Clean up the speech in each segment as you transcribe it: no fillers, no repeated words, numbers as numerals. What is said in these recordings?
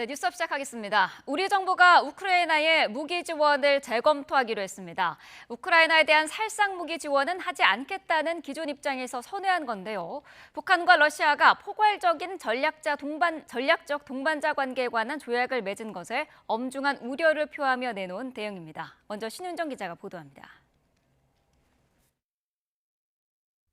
네, 뉴스업 시작하겠습니다. 우리 정부가 우크라이나에 무기 지원을 재검토하기로 했습니다. 우크라이나에 대한 살상 무기 지원은 하지 않겠다는 기존 입장에서 선회한 건데요. 북한과 러시아가 포괄적인 전략적 동반자 관계에 관한 조약을 맺은 것에 엄중한 우려를 표하며 내놓은 대응입니다. 먼저 신윤정 기자가 보도합니다.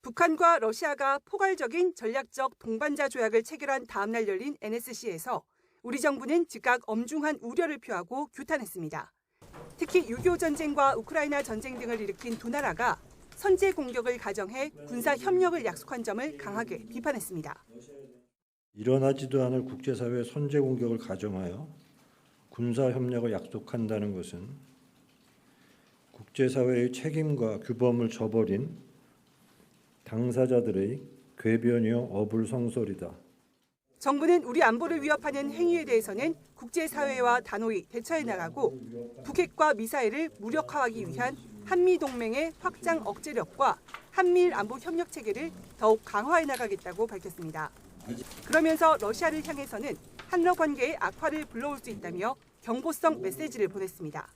북한과 러시아가 포괄적인 전략적 동반자 조약을 체결한 다음 날 열린 NSC에서 우리 정부는 즉각 엄중한 우려를 표하고 규탄했습니다. 특히 6.25 전쟁과 우크라이나 전쟁 등을 일으킨 두 나라가 선제 공격을 가정해 군사 협력을 약속한 점을 강하게 비판했습니다. 일어나지도 않을 국제사회의 선제 공격을 가정하여 군사 협력을 약속한다는 것은 국제사회의 책임과 규범을 저버린 당사자들의 궤변이요 어불성설이다. 정부는 우리 안보를 위협하는 행위에 대해서는 국제사회와 단호히 대처해 나가고 북핵과 미사일을 무력화하기 위한 한미동맹의 확장 억제력과 한미일 안보 협력 체계를 더욱 강화해 나가겠다고 밝혔습니다. 그러면서 러시아를 향해서는 한러 관계의 악화를 불러올 수 있다며 경고성 메시지를 보냈습니다.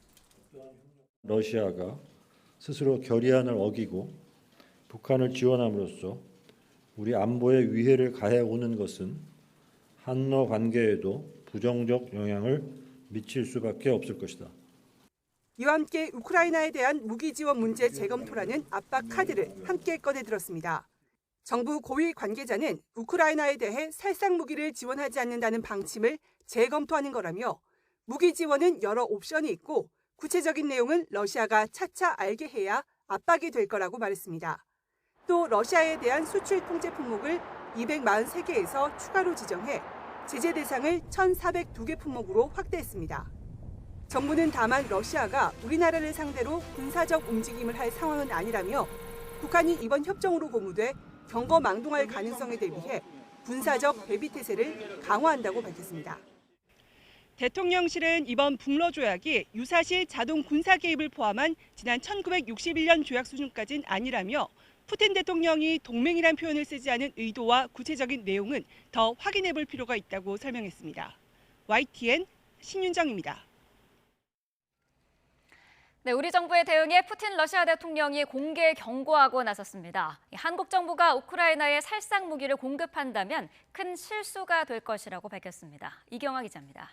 러시아가 스스로 결의안을 어기고 북한을 지원함으로써 우리 안보에 위해를 가해오는 것은 한러 관계에도 부정적 영향을 미칠 수밖에 없을 것이다. 이와 함께 우크라이나에 대한 무기 지원 문제 재검토라는 압박 카드를 함께 꺼내들었습니다. 정부 고위 관계자는 우크라이나에 대해 살상 무기를 지원하지 않는다는 방침을 재검토하는 거라며 무기 지원은 여러 옵션이 있고 구체적인 내용은 러시아가 차차 알게 해야 압박이 될 거라고 말했습니다. 또 러시아에 대한 수출 통제 품목을 243개에서 추가로 지정해 제재 대상을 1,402개 품목으로 확대했습니다. 정부는 다만 러시아가 우리나라를 상대로 군사적 움직임을 할 상황은 아니라며 북한이 이번 협정으로 고무돼 경거망동할 가능성에 대비해 군사적 대비태세를 강화한다고 밝혔습니다. 대통령실은 이번 북러 조약이 유사시 자동 군사 개입을 포함한 지난 1961년 조약 수준까지는 아니라며 푸틴 대통령이 동맹이란 표현을 쓰지 않은 의도와 구체적인 내용은 더 확인해 볼 필요가 있다고 설명했습니다. YTN 신윤정입니다. 네, 우리 정부의 대응에 푸틴 러시아 대통령이 공개 경고하고 나섰습니다. 한국 정부가 우크라이나에 살상 무기를 공급한다면 큰 실수가 될 것이라고 밝혔습니다. 이경아 기자입니다.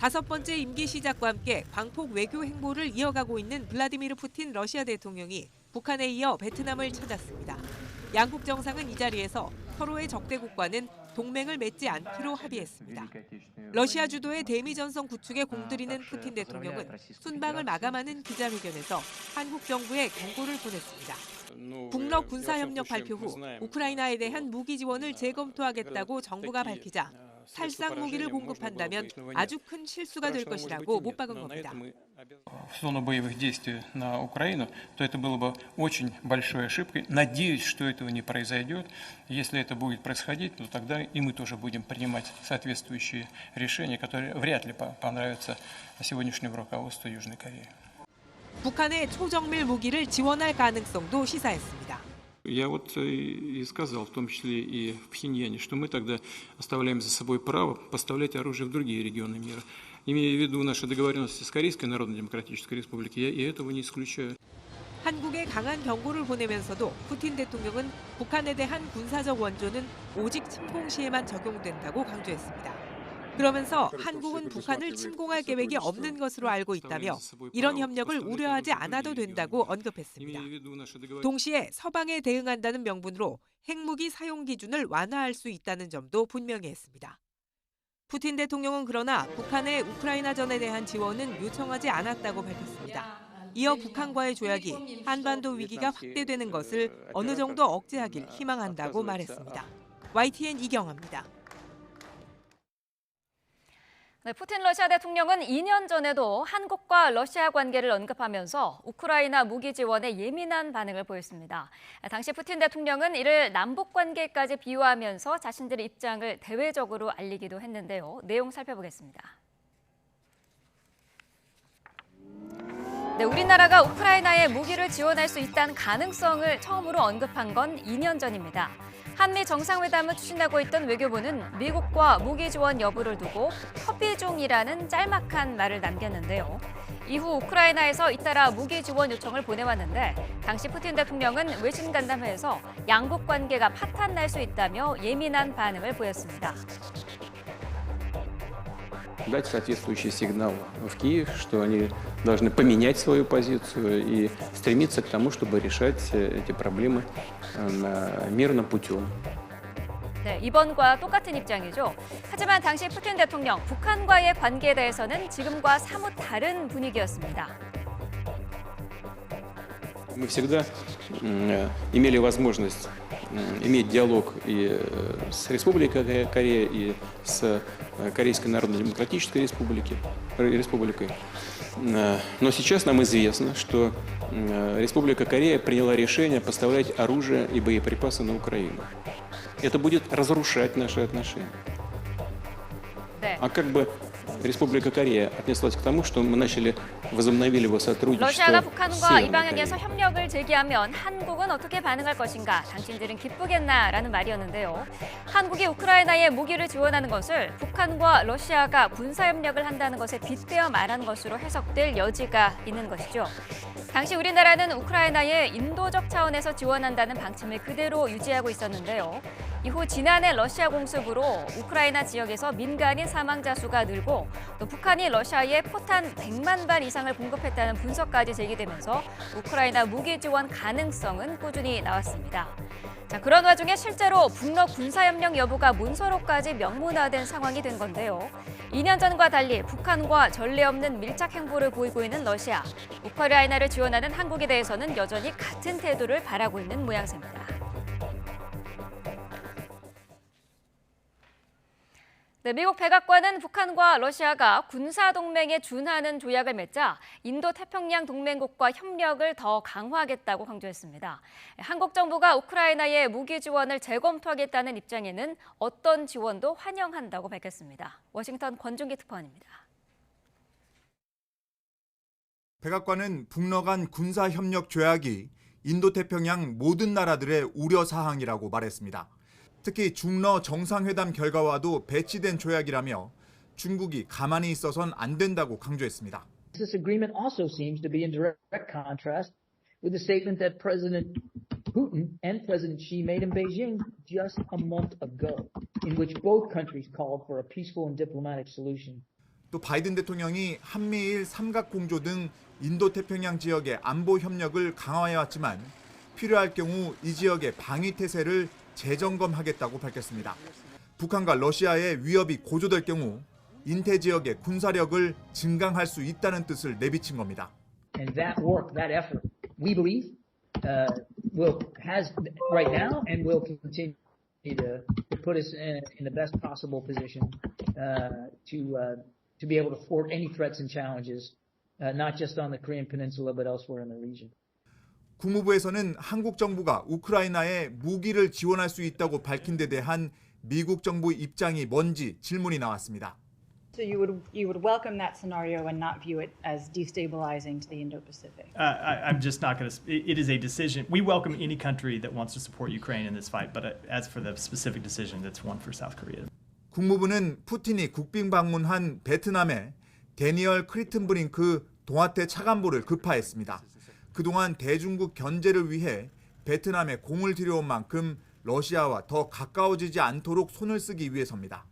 다섯 번째 임기 시작과 함께 광폭 외교 행보를 이어가고 있는 블라디미르 푸틴 러시아 대통령이 북한에 이어 베트남을 찾았습니다. 양국 정상은 이 자리에서 서로의 적대국과는 동맹을 맺지 않기로 합의했습니다. 러시아 주도의 대미전선 구축에 공들이는 푸틴 대통령은 순방을 마감하는 기자회견에서 한국 정부에 경고를 보냈습니다. 북러 군사협력 발표 후 우크라이나에 대한 무기 지원을 재검토하겠다고 정부가 밝히자 살상 무기를 공급한다면 아주 큰 실수가 될 것이라고 못 박은 겁니다. В зону боевых действий на Украину, то это было бы очень большой ошибкой. Надеюсь, что этого не произойдет. Если это будет происходить, то тогда и мы тоже будем принимать соответствующие решения, которые вряд ли понравятся сегодняшнему руководству Южной Кореи. 북한의 초정밀 무기를 지원할 가능성도 시사했습니다. Я вот и сказал, в том числе и в Пхеньяне, что мы тогда оставляем за собой право поставлять оружие в другие регионы мира. Имея в виду наши договоренности с Корейской Народно-Демократической Республикой, я и этого не исключаю. 한국에 강한 경고를 보내면서도 푸틴 대통령은 북한에 대한 군사적 원조는 오직 침공 시에만 적용된다고 강조했습니다. 그러면서 한국은 북한을 침공할 계획이 없는 것으로 알고 있다며 이런 협력을 우려하지 않아도 된다고 언급했습니다. 동시에 서방에 대응한다는 명분으로 핵무기 사용 기준을 완화할 수 있다는 점도 분명히 했습니다. 푸틴 대통령은 그러나 북한의 우크라이나전에 대한 지원은 요청하지 않았다고 밝혔습니다. 이어 북한과의 조약이 한반도 위기가 확대되는 것을 어느 정도 억제하길 희망한다고 말했습니다. YTN 이경아입니다. 네, 푸틴 러시아 대통령은 2년 전에도 한국과 러시아 관계를 언급하면서 우크라이나 무기 지원에 예민한 반응을 보였습니다. 당시 푸틴 대통령은 이를 남북 관계까지 비유하면서 자신들의 입장을 대외적으로 알리기도 했는데요. 내용 살펴보겠습니다. 네, 우리나라가 우크라이나에 무기를 지원할 수 있다는 가능성을 처음으로 언급한 건 2년 전입니다. 한미 정상회담을 추진하고 있던 외교부는 미국과 무기 지원 여부를 두고 협의 중이라는 짤막한 말을 남겼는데요. 이후 우크라이나에서 잇따라 무기 지원 요청을 보내왔는데 당시 푸틴 대통령은 외신 간담회에서 양국 관계가 파탄날 수 있다며 예민한 반응을 보였습니다. дать соответствующий сигнал в Киев, что они должны поменять свою позицию и стремиться к тому, чтобы решать эти проблемы мирным путем. 네, 이번과 똑같은 입장이죠. 하지만 당시 푸틴 대통령, 북한과의 관계에 대해서는 지금과 사뭇 다른 분위기였습니다. Мы всегда имели возможность иметь диалог и с Республикой Корея, и с Корейской Народно-Демократической Республикой. Но сейчас нам известно, что Республика Корея приняла решение поставлять оружие и боеприпасы на Украину. Это будет разрушать наши отношения. 네. А как бы Республика Корея отнеслась к тому, что мы возобновили его сотрудничество 러시아가 с 북한과 이 Северной 방향에서 Кореей. 협력을 제기하면 한국은 어떻게 반응할 것인가? 당신들은 기쁘겠나라는 말이었는데요. 한국이 우크라이나에 무기를 지원하는 것을 북한과 러시아가 군사협력을 한다는 것에 빗대어 말한 것으로 해석될 여지가 있는 것이죠. 당시 우리나라는 우크라이나에 인도적 차원에서 지원한다는 방침을 그대로 유지하고 있었는데요. 이후 지난해 러시아 공습으로 우크라이나 지역에서 민간인 사망자 수가 늘고 또 북한이 러시아에 포탄 100만 발 이상을 공급했다는 분석까지 제기되면서 우크라이나 무기 지원 가능성은 꾸준히 나왔습니다. 자, 그런 와중에 실제로 북러 군사협력 여부가 문서로까지 명문화된 상황이 된 건데요. 2년 전과 달리 북한과 전례 없는 밀착 행보를 보이고 있는 러시아. 우크라이나를 지원하는 한국에 대해서는 여전히 같은 태도를 바라고 있는 모양새입니다. 네, 미국 백악관은 북한과 러시아가 군사동맹에 준하는 조약을 맺자 인도태평양 동맹국과 협력을 더 강화하겠다고 강조했습니다. 한국 정부가 우크라이나에 무기 지원을 재검토하겠다는 입장에는 어떤 지원도 환영한다고 밝혔습니다. 워싱턴 권준기 특파원입니다. 백악관은 북러 간 군사협력 조약이 인도태평양 모든 나라들의 우려사항이라고 말했습니다. 특히 중러 정상회담 결과와도 배치된 조약이라며 중국이 가만히 있어선 안 된다고 강조했습니다. This agreement also seems to be in direct contrast with the statement that President Putin and President Xi made in Beijing just a month ago, in which both countries called for a peaceful and diplomatic solution. 또 바이든 대통령이 한미일 삼각공조 등 인도태평양 지역의 안보 협력을 강화해왔지만 필요할 경우 이 지역의 방위 태세를 재점검하겠다고 밝혔습니다. 북한과 러시아의 위협이 고조될 경우 인태 지역의 군사력을 증강할 수 있다는 뜻을 내비친 겁니다. And that work, that effort, we believe, has right now and will continue to put us in the best possible position to be able to thwart any threats and challenges, not just on the Korean Peninsula but elsewhere in the region. 국무부에서는 한국 정부가 우크라이나에 무기를 지원할 수 있다고 밝힌 데 대한 미국 정부 입장이 뭔지 질문이 나왔습니다. So you would welcome that scenario and not view it as destabilizing to the Indo-Pacific? I'm just not going to. It is a decision. We welcome any country that wants to support Ukraine in this fight, but as for the specific decision, that's one for South Korea. 국무부는 푸틴이 국빈 방문한 베트남에 데니얼 크리튼브링크 동아태 차관보를 급파했습니다. 그동안 대중국 견제를 위해 베트남에 공을 들여온 만큼 러시아와 더 가까워지지 않도록 손을 쓰기 위해서입니다.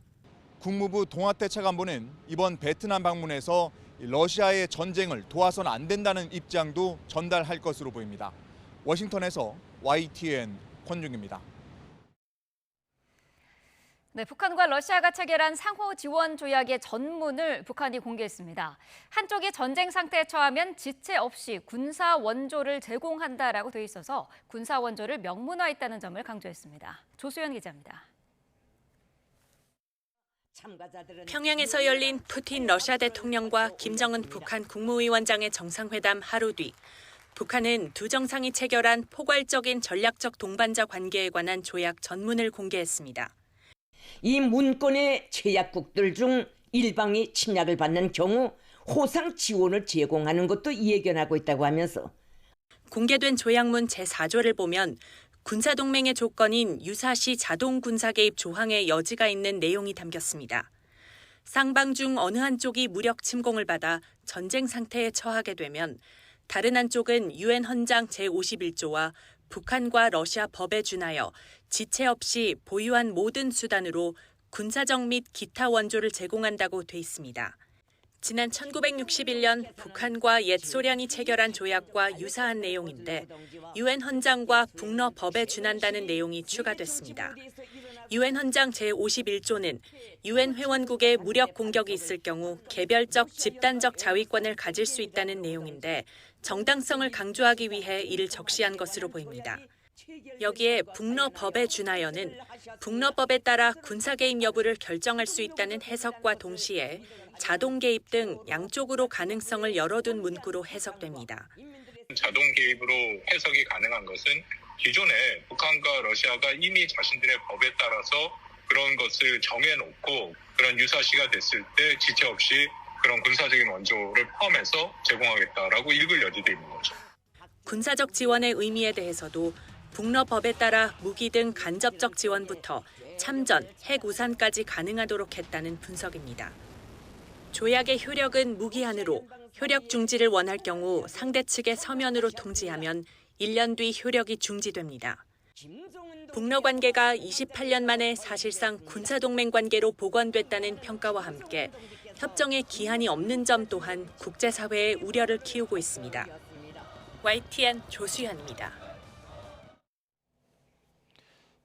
국무부 동아태 차관보는 이번 베트남 방문에서 러시아의 전쟁을 도와서는 안 된다는 입장도 전달할 것으로 보입니다. 워싱턴에서 YTN 권중입니다. 네, 북한과 러시아가 체결한 상호 지원 조약의 전문을 북한이 공개했습니다. 한쪽이 전쟁 상태에 처하면 지체 없이 군사 원조를 제공한다라고 돼 있어서 군사 원조를 명문화했다는 점을 강조했습니다. 조수연 기자입니다. 평양에서 열린 푸틴 러시아 대통령과 김정은 북한 국무위원장의 정상회담 하루 뒤 북한은 두 정상이 체결한 포괄적인 전략적 동반자 관계에 관한 조약 전문을 공개했습니다. 이 문건의 제약국들 중 일방이 침략을 받는 경우 호상 지원을 제공하는 것도 예견하고 있다고 하면서 공개된 조약문 제4조를 보면 군사동맹의 조건인 유사시 자동 군사 개입 조항의 여지가 있는 내용이 담겼습니다. 쌍방 중 어느 한쪽이 무력 침공을 받아 전쟁 상태에 처하게 되면 다른 한쪽은 유엔 헌장 제51조와 북한과 러시아 법에 준하여 지체 없이 보유한 모든 수단으로 군사적 및 기타 원조를 제공한다고 돼 있습니다. 지난 1961년 북한과 옛 소련이 체결한 조약과 유사한 내용인데 유엔 헌장과 북러 법에 준한다는 내용이 추가됐습니다. 유엔 헌장 제51조는 유엔 회원국의 무력 공격이 있을 경우 개별적 집단적 자위권을 가질 수 있다는 내용인데 정당성을 강조하기 위해 이를 적시한 것으로 보입니다. 여기에 북러법에 준하여는 북러법에 따라 군사 개입 여부를 결정할 수 있다는 해석과 동시에 자동 개입 등 양쪽으로 가능성을 열어둔 문구로 해석됩니다. 자동 개입으로 해석이 가능한 것은 기존에 북한과 러시아가 이미 자신들의 법에 따라서 그런 것을 정해놓고 그런 유사시가 됐을 때 지체 없이 그런 군사적인 원조를 포함해서 제공하겠다라고 읽을 여지도 있는 거죠. 군사적 지원의 의미에 대해서도 북러법에 따라 무기 등 간접적 지원부터 참전, 핵 우산까지 가능하도록 했다는 분석입니다. 조약의 효력은 무기한으로 효력 중지를 원할 경우 상대 측의 서면으로 통지하면 1년 뒤 효력이 중지됩니다. 북러 관계가 28년 만에 사실상 군사동맹 관계로 복원됐다는 평가와 함께 협정에 기한이 없는 점 또한 국제사회의 우려를 키우고 있습니다. YTN 조수현입니다.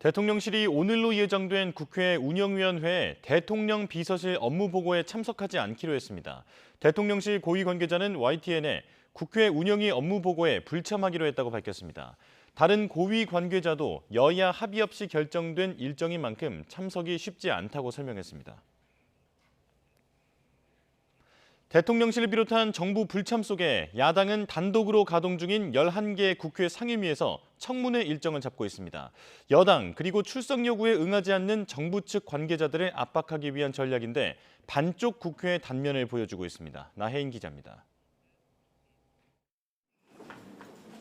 대통령실이 오늘로 예정된 국회 운영위원회에 대통령 비서실 업무보고에 참석하지 않기로 했습니다. 대통령실 고위 관계자는 YTN에 국회 운영위 업무보고에 불참하기로 했다고 밝혔습니다. 다른 고위 관계자도 여야 합의 없이 결정된 일정인 만큼 참석이 쉽지 않다고 설명했습니다. 대통령실을 비롯한 정부 불참 속에 야당은 단독으로 가동 중인 11개 국회 상임위에서 청문회 일정을 잡고 있습니다. 여당 그리고 출석 요구에 응하지 않는 정부 측 관계자들을 압박하기 위한 전략인데 반쪽 국회의 단면을 보여주고 있습니다. 나혜인 기자입니다.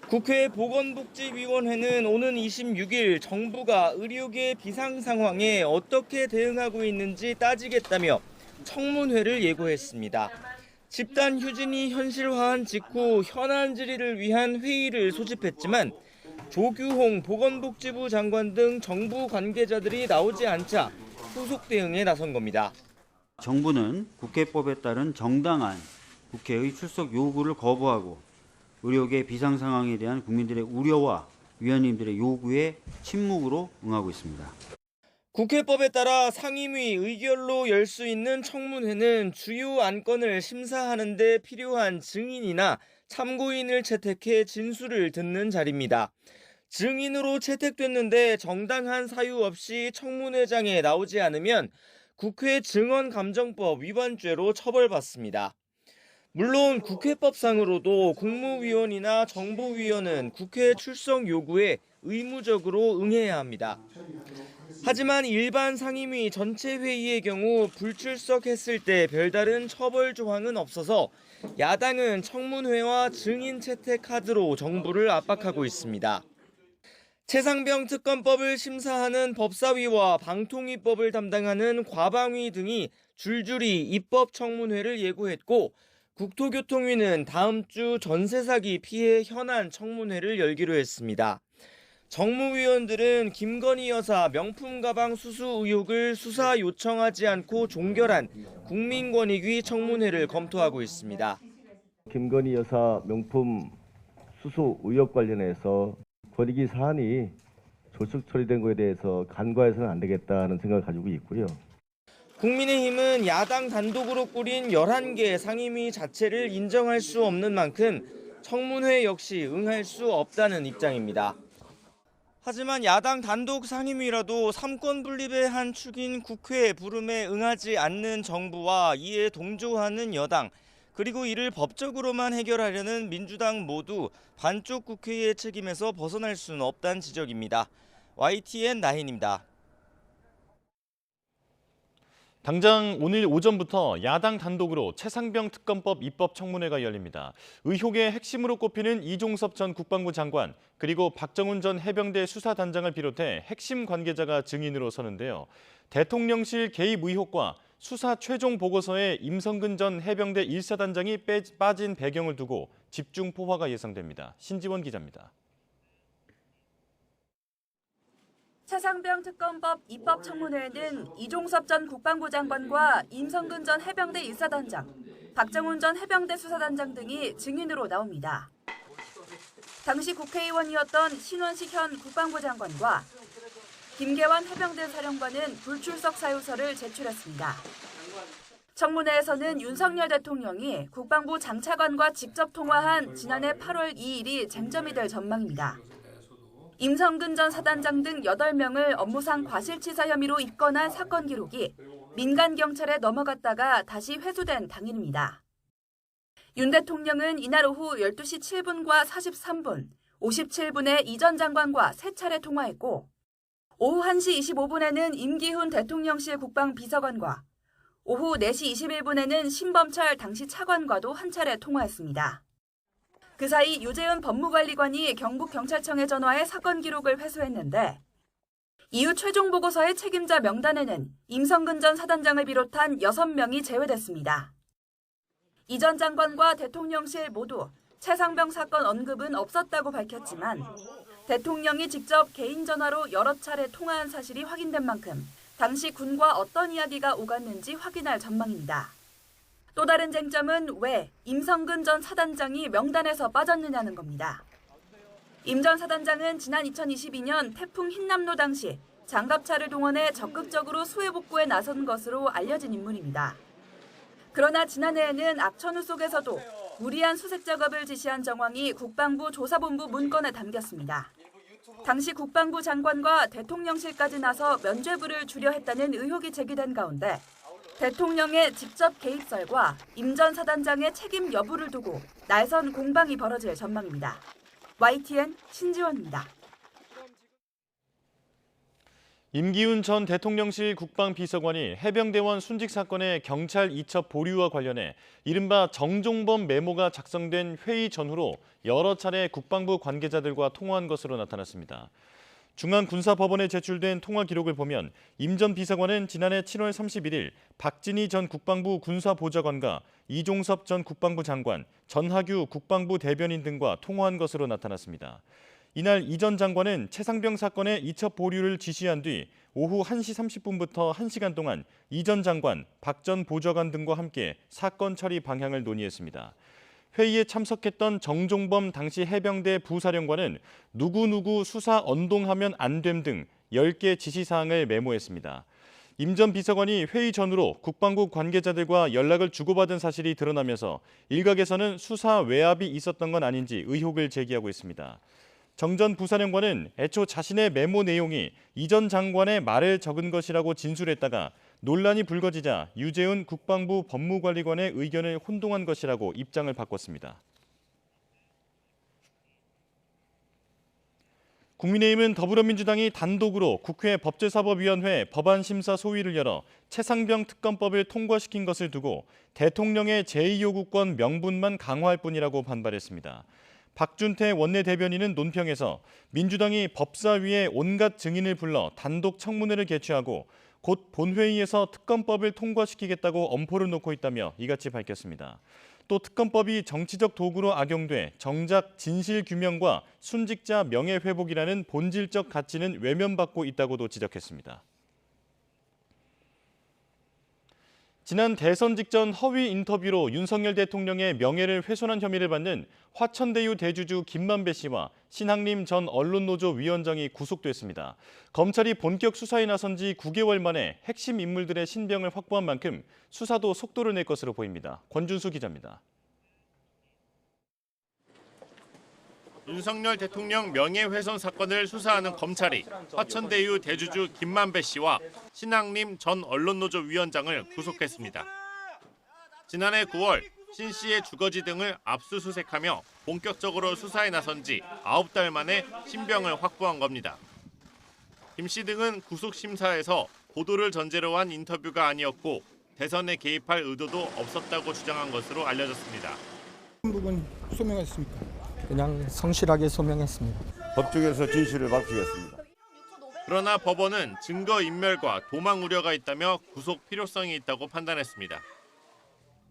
국회 보건복지위원회는 오는 26일 정부가 의료계 비상 상황에 어떻게 대응하고 있는지 따지겠다며 청문회를 예고했습니다. 집단 휴진이 현실화한 직후 현안 질의를 위한 회의를 소집했지만 조규홍 보건복지부 장관 등 정부 관계자들이 나오지 않자 후속 대응에 나선 겁니다. 정부는 국회법에 따른 정당한 국회의 출석 요구를 거부하고 의료계 비상 상황에 대한 국민들의 우려와 위원님들의 요구에 침묵으로 응하고 있습니다. 국회법에 따라 상임위 의결로 열 수 있는 청문회는 주요 안건을 심사하는 데 필요한 증인이나 참고인을 채택해 진술을 듣는 자리입니다. 증인으로 채택됐는데 정당한 사유 없이 청문회장에 나오지 않으면 국회 증언감정법 위반죄로 처벌받습니다. 물론 국회법상으로도 국무위원이나 정보위원은 국회 출석 요구에 의무적으로 응해야 합니다. 하지만 일반 상임위 전체 회의의 경우 불출석했을 때 별다른 처벌 조항은 없어서 야당은 청문회와 증인 채택 카드로 정부를 압박하고 있습니다. 최상병 특검법을 심사하는 법사위와 방통위법을 담당하는 과방위 등이 줄줄이 입법 청문회를 예고했고 국토교통위는 다음 주 전세 사기 피해 현안 청문회를 열기로 했습니다. 정무위원들은 김건희 여사 명품 가방 수수 의혹을 수사 요청하지 않고 종결한 국민권익위 청문회를 검토하고 있습니다. 김건희 여사 명품 수수 의혹 관련해서 권익위 사안이 졸속 처리된 것에 대해서 간과해서는 안 되겠다는 생각을 가지고 있고요. 국민의힘은 야당 단독으로 꾸린 11개 상임위 자체를 인정할 수 없는 만큼 청문회 역시 응할 수 없다는 입장입니다. 하지만 야당 단독 상임위라도 삼권 분립의 한 축인 국회 부름에 응하지 않는 정부와 이에 동조하는 여당, 그리고 이를 법적으로만 해결하려는 민주당 모두 반쪽 국회의 책임에서 벗어날 수는 없다는 지적입니다. YTN 나혜인입니다. 당장 오늘 오전부터 야당 단독으로 최상병 특검법 입법 청문회가 열립니다. 의혹의 핵심으로 꼽히는 이종섭 전 국방부 장관 그리고 박정훈 전 해병대 수사단장을 비롯해 핵심 관계자가 증인으로 서는데요. 대통령실 개입 의혹과 수사 최종 보고서에 임성근 전 해병대 1사단장이 빠진 배경을 두고 집중 포화가 예상됩니다. 신지원 기자입니다. 최상병 특검법 입법 청문회에는 이종섭 전 국방부 장관과 임성근 전 해병대 1사단장, 박정훈 전 해병대 수사단장 등이 증인으로 나옵니다. 당시 국회의원이었던 신원식 현 국방부 장관과 김계환 해병대 사령관은 불출석 사유서를 제출했습니다. 청문회에서는 윤석열 대통령이 국방부 장차관과 직접 통화한 지난해 8월 2일이 쟁점이 될 전망입니다. 임성근 전 사단장 등 8명을 업무상 과실치사 혐의로 입건한 사건 기록이 민간 경찰에 넘어갔다가 다시 회수된 당일입니다. 윤 대통령은 이날 오후 12시 7분과 43분, 57분에 이 전 장관과 3차례 통화했고 오후 1시 25분에는 임기훈 대통령실 국방비서관과 오후 4시 21분에는 신범철 당시 차관과도 한 차례 통화했습니다. 그 사이 유재은 법무관리관이 경북경찰청에 전화해 사건 기록을 회수했는데 이후 최종 보고서의 책임자 명단에는 임성근 전 사단장을 비롯한 6명이 제외됐습니다. 이 전 장관과 대통령실 모두 최상병 사건 언급은 없었다고 밝혔지만 대통령이 직접 개인 전화로 여러 차례 통화한 사실이 확인된 만큼 당시 군과 어떤 이야기가 오갔는지 확인할 전망입니다. 또 다른 쟁점은 왜 임성근 전 사단장이 명단에서 빠졌느냐는 겁니다. 임 전 사단장은 지난 2022년 태풍 흰남노 당시 장갑차를 동원해 적극적으로 수해 복구에 나선 것으로 알려진 인물입니다. 그러나 지난해에는 악천후 속에서도 무리한 수색 작업을 지시한 정황이 국방부 조사본부 문건에 담겼습니다. 당시 국방부 장관과 대통령실까지 나서 면죄부를 주려 했다는 의혹이 제기된 가운데 대통령의 직접 개입설과 임 전 사단장의 책임 여부를 두고 날선 공방이 벌어질 전망입니다. YTN 신지원입니다. 임기훈 전 대통령실 국방비서관이 해병대원 순직 사건의 경찰 이첩 보류와 관련해 이른바 정종범 메모가 작성된 회의 전후로 여러 차례 국방부 관계자들과 통화한 것으로 나타났습니다. 중앙군사법원에 제출된 통화 기록을 보면 임 전 비서관은 지난해 7월 31일 박진희 전 국방부 군사보좌관과 이종섭 전 국방부 장관, 전하규 국방부 대변인 등과 통화한 것으로 나타났습니다. 이날 이 전 장관은 최상병 사건의 이첩 보류를 지시한 뒤 오후 1시 30분부터 1시간 동안 이 전 장관, 박 전 보좌관 등과 함께 사건 처리 방향을 논의했습니다. 회의에 참석했던 정종범 당시 해병대 부사령관은 누구누구 수사 언동하면 안 됨 등 10개 지시사항을 메모했습니다. 임 전 비서관이 회의 전후로 국방부 관계자들과 연락을 주고받은 사실이 드러나면서 일각에서는 수사 외압이 있었던 건 아닌지 의혹을 제기하고 있습니다. 정 전 부사령관은 애초 자신의 메모 내용이 이 전 장관의 말을 적은 것이라고 진술했다가 논란이 불거지자 유재은 국방부 법무관리관의 의견을 혼동한 것이라고 입장을 바꿨습니다. 국민의힘은 더불어민주당이 단독으로 국회 법제사법위원회 법안심사 소위를 열어 최상병 특검법을 통과시킨 것을 두고 대통령의 제2요구권 명분만 강화할 뿐이라고 반발했습니다. 박준태 원내대변인은 논평에서 민주당이 법사위에 온갖 증인을 불러 단독 청문회를 개최하고 곧 본회의에서 특검법을 통과시키겠다고 엄포를 놓고 있다며 이같이 밝혔습니다. 또 특검법이 정치적 도구로 악용돼 정작 진실규명과 순직자 명예회복이라는 본질적 가치는 외면받고 있다고도 지적했습니다. 지난 대선 직전 허위 인터뷰로 윤석열 대통령의 명예를 훼손한 혐의를 받는 화천대유 대주주 김만배 씨와 신학림 전 언론노조 위원장이 구속됐습니다. 검찰이 본격 수사에 나선 지 9개월 만에 핵심 인물들의 신병을 확보한 만큼 수사도 속도를 낼 것으로 보입니다. 권준수 기자입니다. 윤석열 대통령 명예훼손 사건을 수사하는 검찰이 화천대유 대주주 김만배 씨와 신학림 전 언론노조 위원장을 구속했습니다. 지난해 9월 신 씨의 주거지 등을 압수수색하며 본격적으로 수사에 나선 지 9달 만에 신병을 확보한 겁니다. 김 씨 등은 구속심사에서 보도를 전제로 한 인터뷰가 아니었고 대선에 개입할 의도도 없었다고 주장한 것으로 알려졌습니다. 부분 소명했습니까? 그냥 성실하게 소명했습니다. 법정에서 진실을 밝히겠습니다. 그러나 법원은 증거인멸과 도망 우려가 있다며 구속 필요성이 있다고 판단했습니다.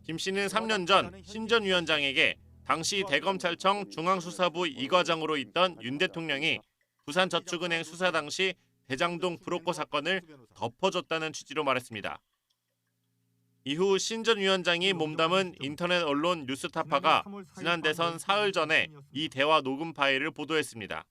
김 씨는 3년 전 신 전 위원장에게 당시 대검찰청 중앙수사부 2과장으로 있던 윤 대통령이 부산저축은행 수사 당시 대장동 브로커 사건을 덮어줬다는 취지로 말했습니다. 이후 신 전 위원장이 몸담은 인터넷 언론 뉴스타파가 지난 대선 사흘 전에 이 대화 녹음 파일을 보도했습니다.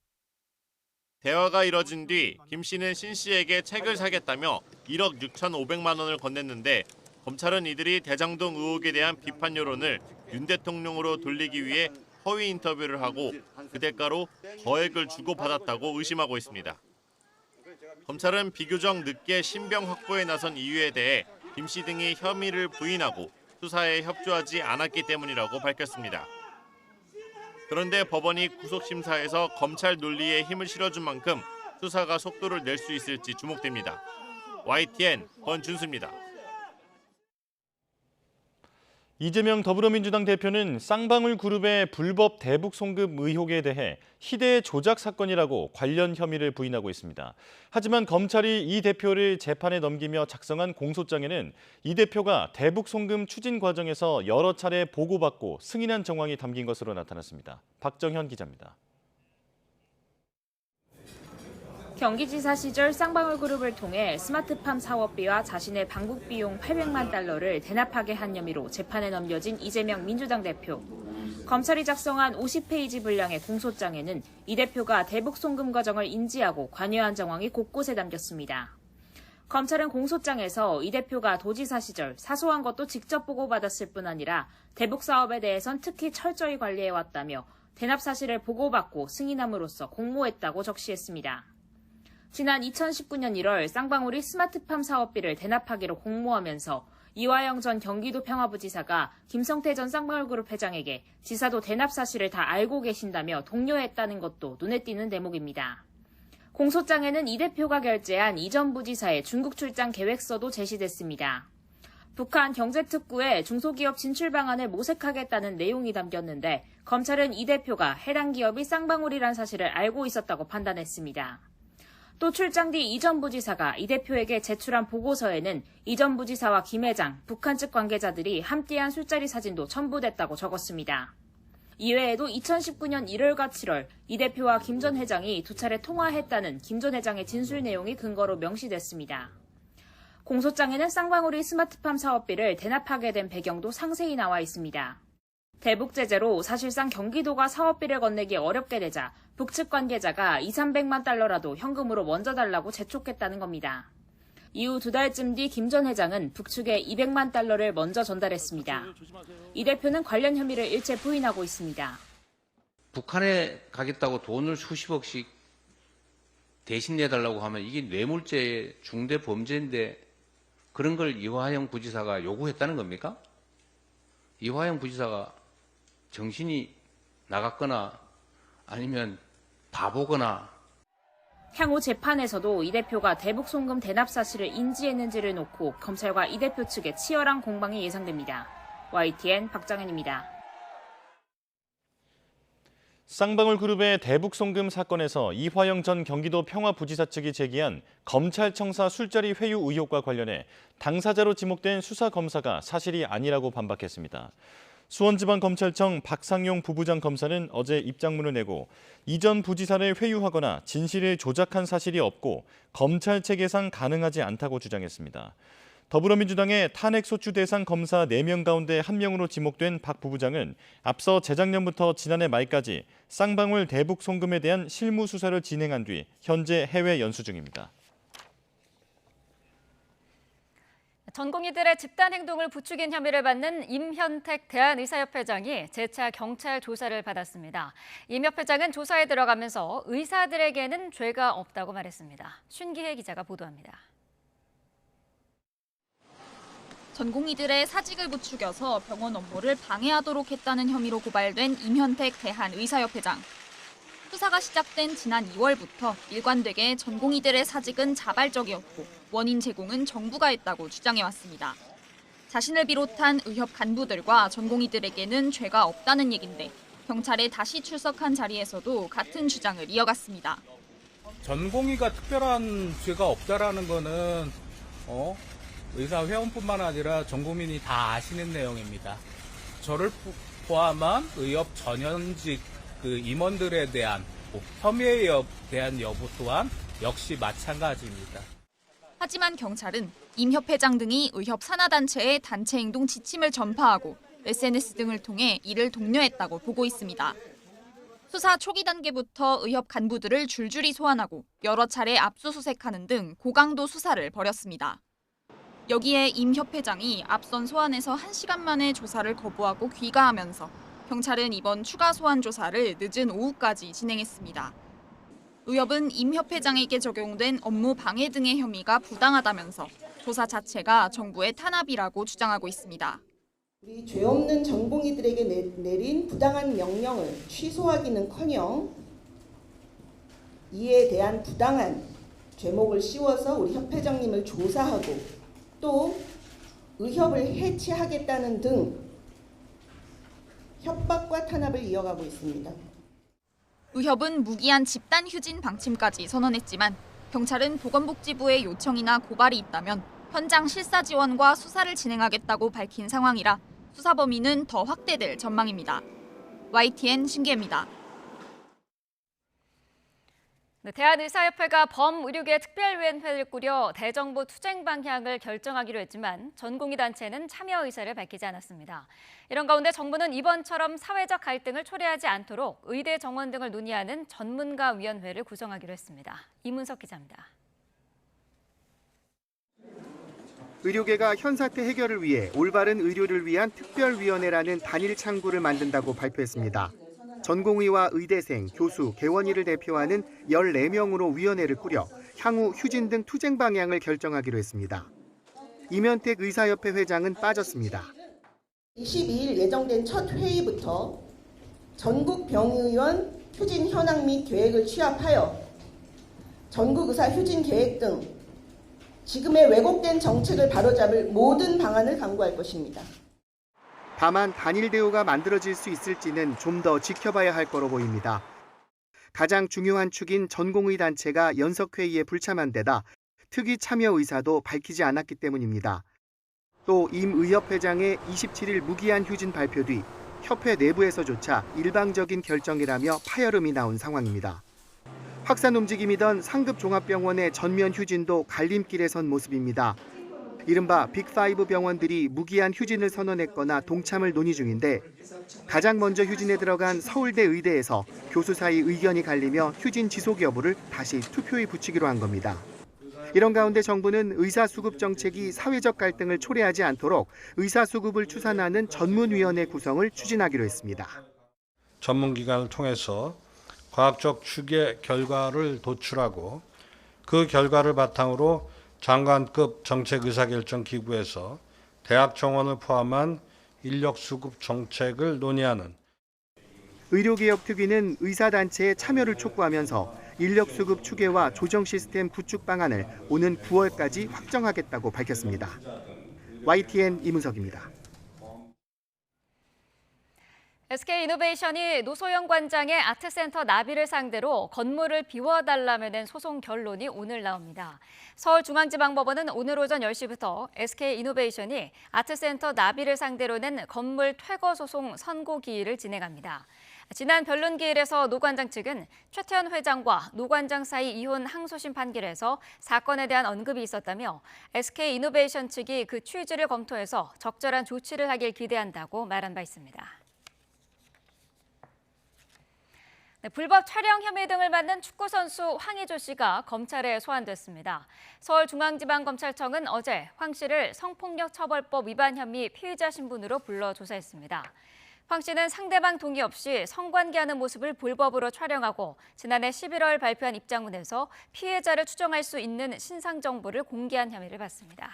대화가 이뤄진 뒤 김 씨는 신 씨에게 책을 사겠다며 1억 6,500만 원을 건넸는데 검찰은 이들이 대장동 의혹에 대한 비판 여론을 윤 대통령으로 돌리기 위해 허위 인터뷰를 하고 그 대가로 거액을 주고받았다고 의심하고 있습니다. 검찰은 비교적 늦게 신병 확보에 나선 이유에 대해 김 씨 등이 혐의를 부인하고 수사에 협조하지 않았기 때문이라고 밝혔습니다. 그런데 법원이 구속심사에서 검찰 논리에 힘을 실어준 만큼 수사가 속도를 낼 수 있을지 주목됩니다. YTN 권준수입니다. 이재명 더불어민주당 대표는 쌍방울 그룹의 불법 대북 송금 의혹에 대해 희대의 조작 사건이라고 관련 혐의를 부인하고 있습니다. 하지만 검찰이 이 대표를 재판에 넘기며 작성한 공소장에는 이 대표가 대북 송금 추진 과정에서 여러 차례 보고받고 승인한 정황이 담긴 것으로 나타났습니다. 박정현 기자입니다. 경기지사 시절 쌍방울그룹을 통해 스마트팜 사업비와 자신의 방북 비용 800만 달러를 대납하게 한 혐의로 재판에 넘겨진 이재명 민주당 대표. 검찰이 작성한 50페이지 분량의 공소장에는 이 대표가 대북 송금 과정을 인지하고 관여한 정황이 곳곳에 담겼습니다. 검찰은 공소장에서 이 대표가 도지사 시절 사소한 것도 직접 보고받았을 뿐 아니라 대북 사업에 대해선 특히 철저히 관리해왔다며 대납 사실을 보고받고 승인함으로써 공모했다고 적시했습니다. 지난 2019년 1월 쌍방울이 스마트팜 사업비를 대납하기로 공모하면서 이화영 전 경기도 평화부지사가 김성태 전 쌍방울그룹 회장에게 지사도 대납 사실을 다 알고 계신다며 독려했다는 것도 눈에 띄는 대목입니다. 공소장에는 이 대표가 결재한 이 전 부지사의 중국 출장 계획서도 제시됐습니다. 북한 경제특구에 중소기업 진출 방안을 모색하겠다는 내용이 담겼는데 검찰은 이 대표가 해당 기업이 쌍방울이란 사실을 알고 있었다고 판단했습니다. 또 출장 뒤 이 전 부지사가 이 대표에게 제출한 보고서에는 이 전 부지사와 김 회장, 북한 측 관계자들이 함께한 술자리 사진도 첨부됐다고 적었습니다. 이외에도 2019년 1월과 7월 이 대표와 김 전 회장이 두 차례 통화했다는 김 전 회장의 진술 내용이 근거로 명시됐습니다. 공소장에는 쌍방울이 스마트팜 사업비를 대납하게 된 배경도 상세히 나와 있습니다. 대북 제재로 사실상 경기도가 사업비를 건네기 어렵게 되자 북측 관계자가 200~300만 달러라도 현금으로 먼저 달라고 재촉했다는 겁니다. 이후 2달쯤 뒤 김 전 회장은 북측에 200만 달러를 먼저 전달했습니다. 이 대표는 관련 혐의를 일체 부인하고 있습니다. 북한에 가겠다고 돈을 수십억씩 대신 내달라고 하면 이게 뇌물죄 중대 범죄인데 그런 걸 이화영 부지사가 요구했다는 겁니까? 이화영 부지사가 정신이 나갔거나 아니면 바보거나. 향후 재판에서도 이 대표가 대북 송금 대납 사실을 인지했는지를 놓고 검찰과 이 대표 측의 치열한 공방이 예상됩니다. YTN 박정현입니다. 쌍방울 그룹의 대북 송금 사건에서 이화영 전 경기도 평화부지사 측이 제기한 검찰청사 술자리 회유 의혹과 관련해 당사자로 지목된 수사검사가 사실이 아니라고 반박했습니다. 수원지방검찰청 박상용 부부장 검사는 어제 입장문을 내고 이전 부지사를 회유하거나 진실을 조작한 사실이 없고 검찰 체계상 가능하지 않다고 주장했습니다. 더불어민주당의 탄핵소추 대상 검사 4명 가운데 1명으로 지목된 박 부부장은 앞서 재작년부터 지난해 말까지 쌍방울 대북 송금에 대한 실무 수사를 진행한 뒤 현재 해외 연수 중입니다. 전공의들의 집단 행동을 부추긴 혐의를 받는 임현택 대한의사협회장이 재차 경찰 조사를 받았습니다. 임 협회장은 조사에 들어가면서 의사들에게는 죄가 없다고 말했습니다. 슌기혜 기자가 보도합니다. 전공의들의 사직을 부추겨서 병원 업무를 방해하도록 했다는 혐의로 고발된 임현택 대한의사협회장. 수사가 시작된 지난 2월부터 일관되게 전공의들의 사직은 자발적이었고 원인 제공은 정부가 했다고 주장해왔습니다. 자신을 비롯한 의협 간부들과 전공의들에게는 죄가 없다는 얘긴데 경찰에 다시 출석한 자리에서도 같은 주장을 이어갔습니다. 전공의가 특별한 죄가 없다라는 거는 의사 회원뿐만 아니라 전 국민이 다 아시는 내용입니다. 저를 포함한 의협 전현직 임원들에 대한 혐의에 대한 여부 또한 역시 마찬가지입니다. 하지만 경찰은 임 협회장 등이 의협 산하단체에 단체 행동 지침을 전파하고 SNS 등을 통해 이를 독려했다고 보고 있습니다. 수사 초기 단계부터 의협 간부들을 줄줄이 소환하고 여러 차례 압수수색하는 등 고강도 수사를 벌였습니다. 여기에 임 협회장이 앞선 소환에서 1시간 만에 조사를 거부하고 귀가하면서 경찰은 이번 추가 소환 조사를 늦은 오후까지 진행했습니다. 의협은 임 협회장에게 적용된 업무 방해 등의 혐의가 부당하다면서 조사 자체가 정부의 탄압이라고 주장하고 있습니다. 우리 죄 없는 전공의들에게 내린 부당한 명령을 취소하기는커녕 이에 대한 부당한 죄목을 씌워서 우리 협회장님을 조사하고 또 의협을 해체하겠다는 등 협박과 탄압을 이어가고 있습니다. 의협은 무기한 집단 휴진 방침까지 선언했지만 경찰은 보건복지부의 요청이나 고발이 있다면 현장 실사 지원과 수사를 진행하겠다고 밝힌 상황이라 수사 범위는 더 확대될 전망입니다. YTN 신기혜입니다. 네, 대한의사협회가 범의료계 특별위원회를 꾸려 대정부 투쟁 방향을 결정하기로 했지만 전공의 단체는 참여 의사를 밝히지 않았습니다. 이런 가운데 정부는 이번처럼 사회적 갈등을 초래하지 않도록 의대 정원 등을 논의하는 전문가위원회를 구성하기로 했습니다. 이문석 기자입니다. 의료계가 현사태 해결을 위해 올바른 의료를 위한 특별위원회라는 단일 창구를 만든다고 발표했습니다. 전공의와 의대생, 교수, 개원의를 대표하는 14명으로 위원회를 꾸려 향후 휴진 등 투쟁 방향을 결정하기로 했습니다. 이면택 의사협회 회장은 빠졌습니다. 22일 예정된 첫 회의부터 전국 병의원 휴진 현황 및 계획을 취합하여 전국 의사 휴진 계획 등 지금의 왜곡된 정책을 바로잡을 모든 방안을 강구할 것입니다. 다만 단일 대우가 만들어질 수 있을지는 좀 더 지켜봐야 할 거로 보입니다. 가장 중요한 축인 전공의 단체가 연석회의에 불참한 데다 특위 참여 의사도 밝히지 않았기 때문입니다. 또 임 의협 회장의 27일 무기한 휴진 발표 뒤 협회 내부에서조차 일방적인 결정이라며 파열음이 나온 상황입니다. 확산 움직임이던 상급 종합병원의 전면 휴진도 갈림길에 선 모습입니다. 이른바 빅5 병원들이 무기한 휴진을 선언했거나 동참을 논의 중인데 가장 먼저 휴진에 들어간 서울대 의대에서 교수 사이 의견이 갈리며 휴진 지속 여부를 다시 투표에 붙이기로 한 겁니다. 이런 가운데 정부는 의사수급 정책이 사회적 갈등을 초래하지 않도록 의사수급을 추산하는 전문위원회 구성을 추진하기로 했습니다. 전문기관을 통해서 과학적 추계 결과를 도출하고 그 결과를 바탕으로 장관급 정책 의사결정 기구에서 대학 정원을 포함한 인력 수급 정책을 논의하는 의료개혁 특위는 의사단체의 참여를 촉구하면서 인력 수급 추계와 조정 시스템 구축 방안을 오는 9월까지 확정하겠다고 밝혔습니다. YTN 이문석입니다. SK이노베이션이 노소영 관장의 아트센터 나비를 상대로 건물을 비워달라며 낸 소송 결론이 오늘 나옵니다. 서울중앙지방법원은 오늘 오전 10시부터 SK이노베이션이 아트센터 나비를 상대로 낸 건물 퇴거 소송 선고 기일을 진행합니다. 지난 변론 기일에서 노 관장 측은 최태원 회장과 노 관장 사이 이혼 항소심 판결에서 사건에 대한 언급이 있었다며 SK이노베이션 측이 그 취지를 검토해서 적절한 조치를 하길 기대한다고 말한 바 있습니다. 네, 불법 촬영 혐의 등을 받는 축구선수 황의조 씨가 검찰에 소환됐습니다. 서울중앙지방검찰청은 어제 황 씨를 성폭력처벌법 위반 혐의 피의자 신분으로 불러 조사했습니다. 황 씨는 상대방 동의 없이 성관계하는 모습을 불법으로 촬영하고 지난해 11월 발표한 입장문에서 피해자를 추정할 수 있는 신상 정보를 공개한 혐의를 받습니다.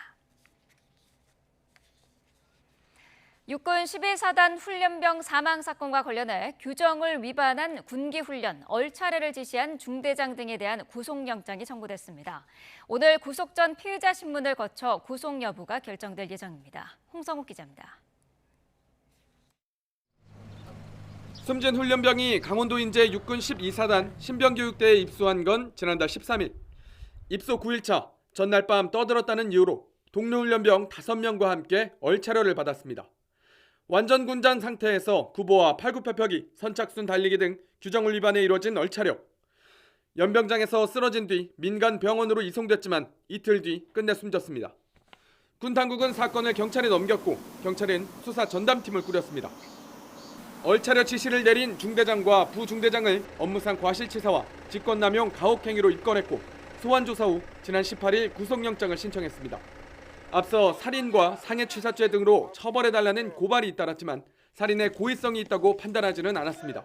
육군 11사단 훈련병 사망 사건과 관련해 규정을 위반한 군기훈련, 얼차례를 지시한 중대장 등에 대한 구속영장이 청구됐습니다. 오늘 구속 전 피의자 신문을 거쳐 구속 여부가 결정될 예정입니다. 홍성욱 기자입니다. 숨진 훈련병이 강원도 인제 육군 12사단 신병교육대에 입소한 건 지난달 13일. 입소 9일차 전날 밤 떠들었다는 이유로 동료 훈련병 5명과 함께 얼차려를 받았습니다. 완전 군장 상태에서 구보와 팔굽혀펴기, 선착순 달리기 등 규정을 위반해 이뤄진 얼차려. 연병장에서 쓰러진 뒤 민간 병원으로 이송됐지만 이틀 뒤 끝내 숨졌습니다. 군 당국은 사건을 경찰에 넘겼고 경찰은 수사 전담팀을 꾸렸습니다. 얼차려 지시를 내린 중대장과 부중대장을 업무상 과실치사와 직권남용 가혹행위로 입건했고 소환조사 후 지난 18일 구속영장을 신청했습니다. 앞서 살인과 상해취사죄 등으로 처벌해달라는 고발이 잇따랐지만 살인의 고의성이 있다고 판단하지는 않았습니다.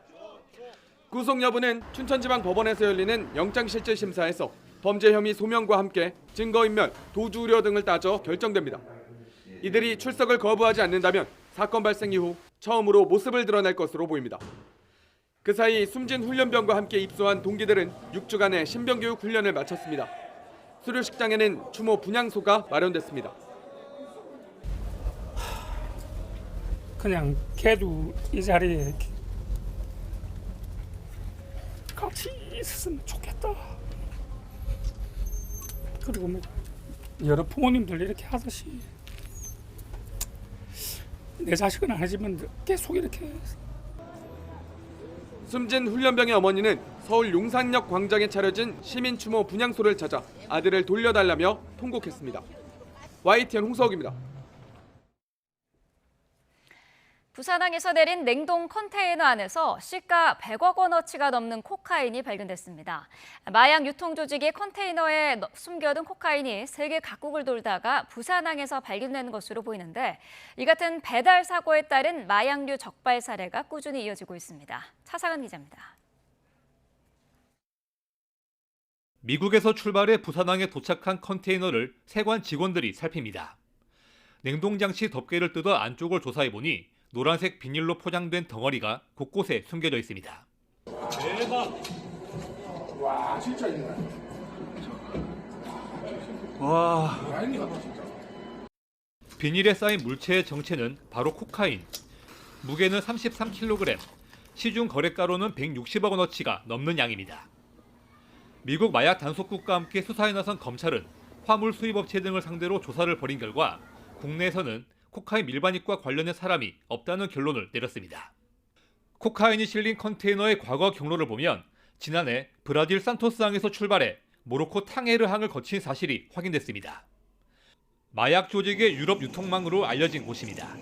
구속 여부는 춘천지방법원에서 열리는 영장실질심사에서 범죄 혐의 소명과 함께 증거인멸, 도주 우려 등을 따져 결정됩니다. 이들이 출석을 거부하지 않는다면 사건 발생 이후 처음으로 모습을 드러낼 것으로 보입니다. 그 사이 숨진 훈련병과 함께 입소한 동기들은 6주간의 신병교육 훈련을 마쳤습니다. 수료식장에는 추모 분향소가 마련됐습니다. 그냥 걔도 이 자리에 같이 있었으면 좋겠다. 그리고 뭐 여러 부모님들 이렇게 하듯이 내 자식은 아니지만 계속 이렇게. 숨진 훈련병의 어머니는 서울 용산역 광장에 차려진 시민 추모 분향소를 찾아 아들을 돌려달라며 통곡했습니다. YTN 홍석입니다. 부산항에서 내린 냉동 컨테이너 안에서 시가 100억 원어치가 넘는 코카인이 발견됐습니다. 마약 유통 조직이 컨테이너에 숨겨둔 코카인이 세계 각국을 돌다가 부산항에서 발견된 것으로 보이는데 이 같은 배달 사고에 따른 마약류 적발 사례가 꾸준히 이어지고 있습니다. 차상은 기자입니다. 미국에서 출발해 부산항에 도착한 컨테이너를 세관 직원들이 살핍니다. 냉동장치 덮개를 뜯어 안쪽을 조사해보니 노란색 비닐로 포장된 덩어리가 곳곳에 숨겨져 있습니다. 대박! 와, 진짜 있네. 와. 비닐에 쌓인 물체의 정체는 바로 코카인. 무게는 33kg, 시중 거래가로는 160억 원어치가 넘는 양입니다. 미국 마약 단속국과 함께 수사에 나선 검찰은 화물 수입업체 등을 상대로 조사를 벌인 결과 국내에서는 코카인 밀반입과 관련된 사람이 없다는 결론을 내렸습니다. 코카인이 실린 컨테이너의 과거 경로를 보면 지난해 브라질 산토스항에서 출발해 모로코 탕헤르항을 거친 사실이 확인됐습니다. 마약 조직의 유럽 유통망으로 알려진 곳입니다.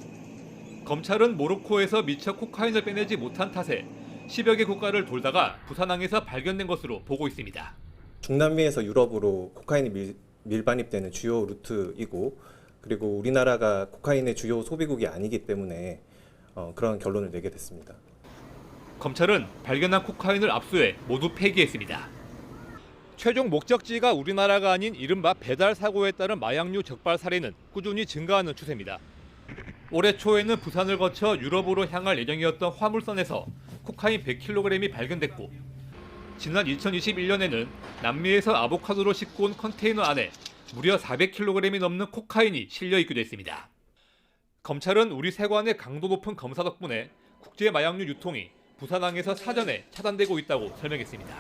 검찰은 모로코에서 미처 코카인을 빼내지 못한 탓에 10여 개 국가를 돌다가 부산항에서 발견된 것으로 보고 있습니다. 중남미에서 유럽으로 코카인이 밀반입되는 주요 루트이고 그리고 우리나라가 코카인의 주요 소비국이 아니기 때문에 그런 결론을 내게 됐습니다. 검찰은 발견한 코카인을 압수해 모두 폐기했습니다. 최종 목적지가 우리나라가 아닌 이른바 배달 사고에 따른 마약류 적발 사례는 꾸준히 증가하는 추세입니다. 올해 초에는 부산을 거쳐 유럽으로 향할 예정이었던 화물선에서 코카인 100kg이 발견됐고 지난 2021년에는 남미에서 아보카도로 싣고 온 컨테이너 안에 무려 400kg이 넘는 코카인이 실려 있기도 했습니다. 검찰은 우리 세관의 강도 높은 검사 덕분에 국제 마약류 유통이 부산항에서 사전에 차단되고 있다고 설명했습니다.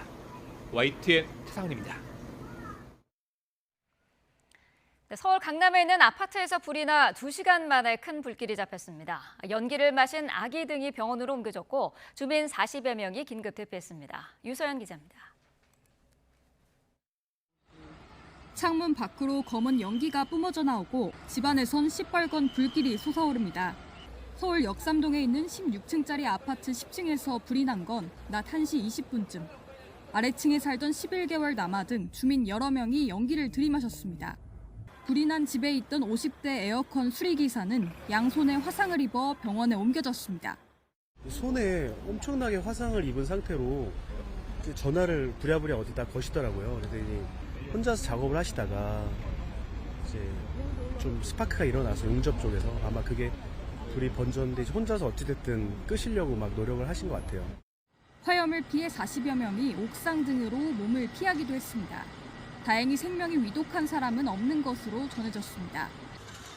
YTN 최상훈입니다. 서울 강남에 있는 아파트에서 불이 나 2시간 만에 큰 불길이 잡혔습니다. 연기를 마신 아기 등이 병원으로 옮겨졌고 주민 40여 명이 긴급 대피했습니다. 유서연 기자입니다. 창문 밖으로 검은 연기가 뿜어져 나오고 집안에선 시뻘건 불길이 솟아오릅니다. 서울 역삼동에 있는 16층짜리 아파트 10층에서 불이 난 건 낮 1시 20분쯤. 아래층에 살던 11개월 남아 등 주민 여러 명이 연기를 들이마셨습니다. 불이 난 집에 있던 50대 에어컨 수리기사는 양손에 화상을 입어 병원에 옮겨졌습니다. 손에 엄청나게 화상을 입은 상태로 전화를 부랴부랴 어디다 거시더라고요. 그래서 이제 혼자서 작업을 하시다가 이제 좀 스파크가 일어나서 용접 쪽에서 아마 그게 불이 번졌는데 혼자서 어찌됐든 끄시려고 막 노력을 하신 것 같아요. 화염을 피해 40여 명이 옥상 등으로 몸을 피하기도 했습니다. 다행히 생명이 위독한 사람은 없는 것으로 전해졌습니다.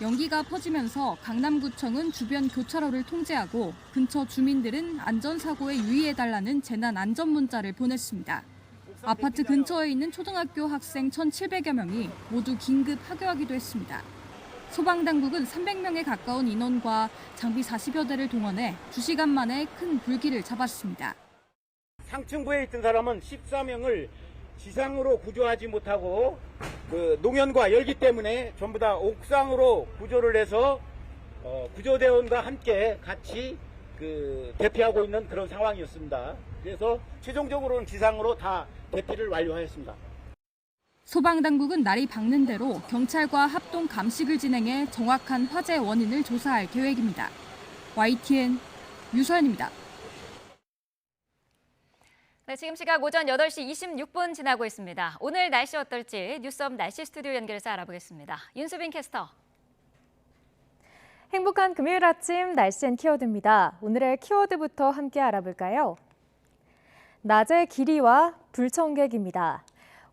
연기가 퍼지면서 강남구청은 주변 교차로를 통제하고 근처 주민들은 안전사고에 유의해달라는 재난 안전 문자를 보냈습니다. 아파트 근처에 있는 초등학교 학생 1,700여 명이 모두 긴급 하교하기도 했습니다. 소방당국은 300명에 가까운 인원과 장비 40여 대를 동원해 2시간 만에 큰 불길을 잡았습니다. 상층부에 있던 사람은 14명을 지상으로 구조하지 못하고 농연과 열기 때문에 전부 다 옥상으로 구조를 해서 구조대원과 함께 같이 대피하고 있는 그런 상황이었습니다. 그래서 최종적으로는 지상으로 다 대피를 완료하였습니다. 소방당국은 날이 밝는 대로 경찰과 합동 감식을 진행해 정확한 화재 원인을 조사할 계획입니다. YTN 유서연입니다. 네, 지금 시각 오전 8시 26분 지나고 있습니다. 오늘 날씨 어떨지 뉴스업 날씨 스튜디오 연결해서 알아보겠습니다. 윤수빈 캐스터. 행복한 금요일 아침 날씨 앤 키워드입니다. 오늘의 키워드부터 함께 알아볼까요? 낮의 길이와 불청객입니다.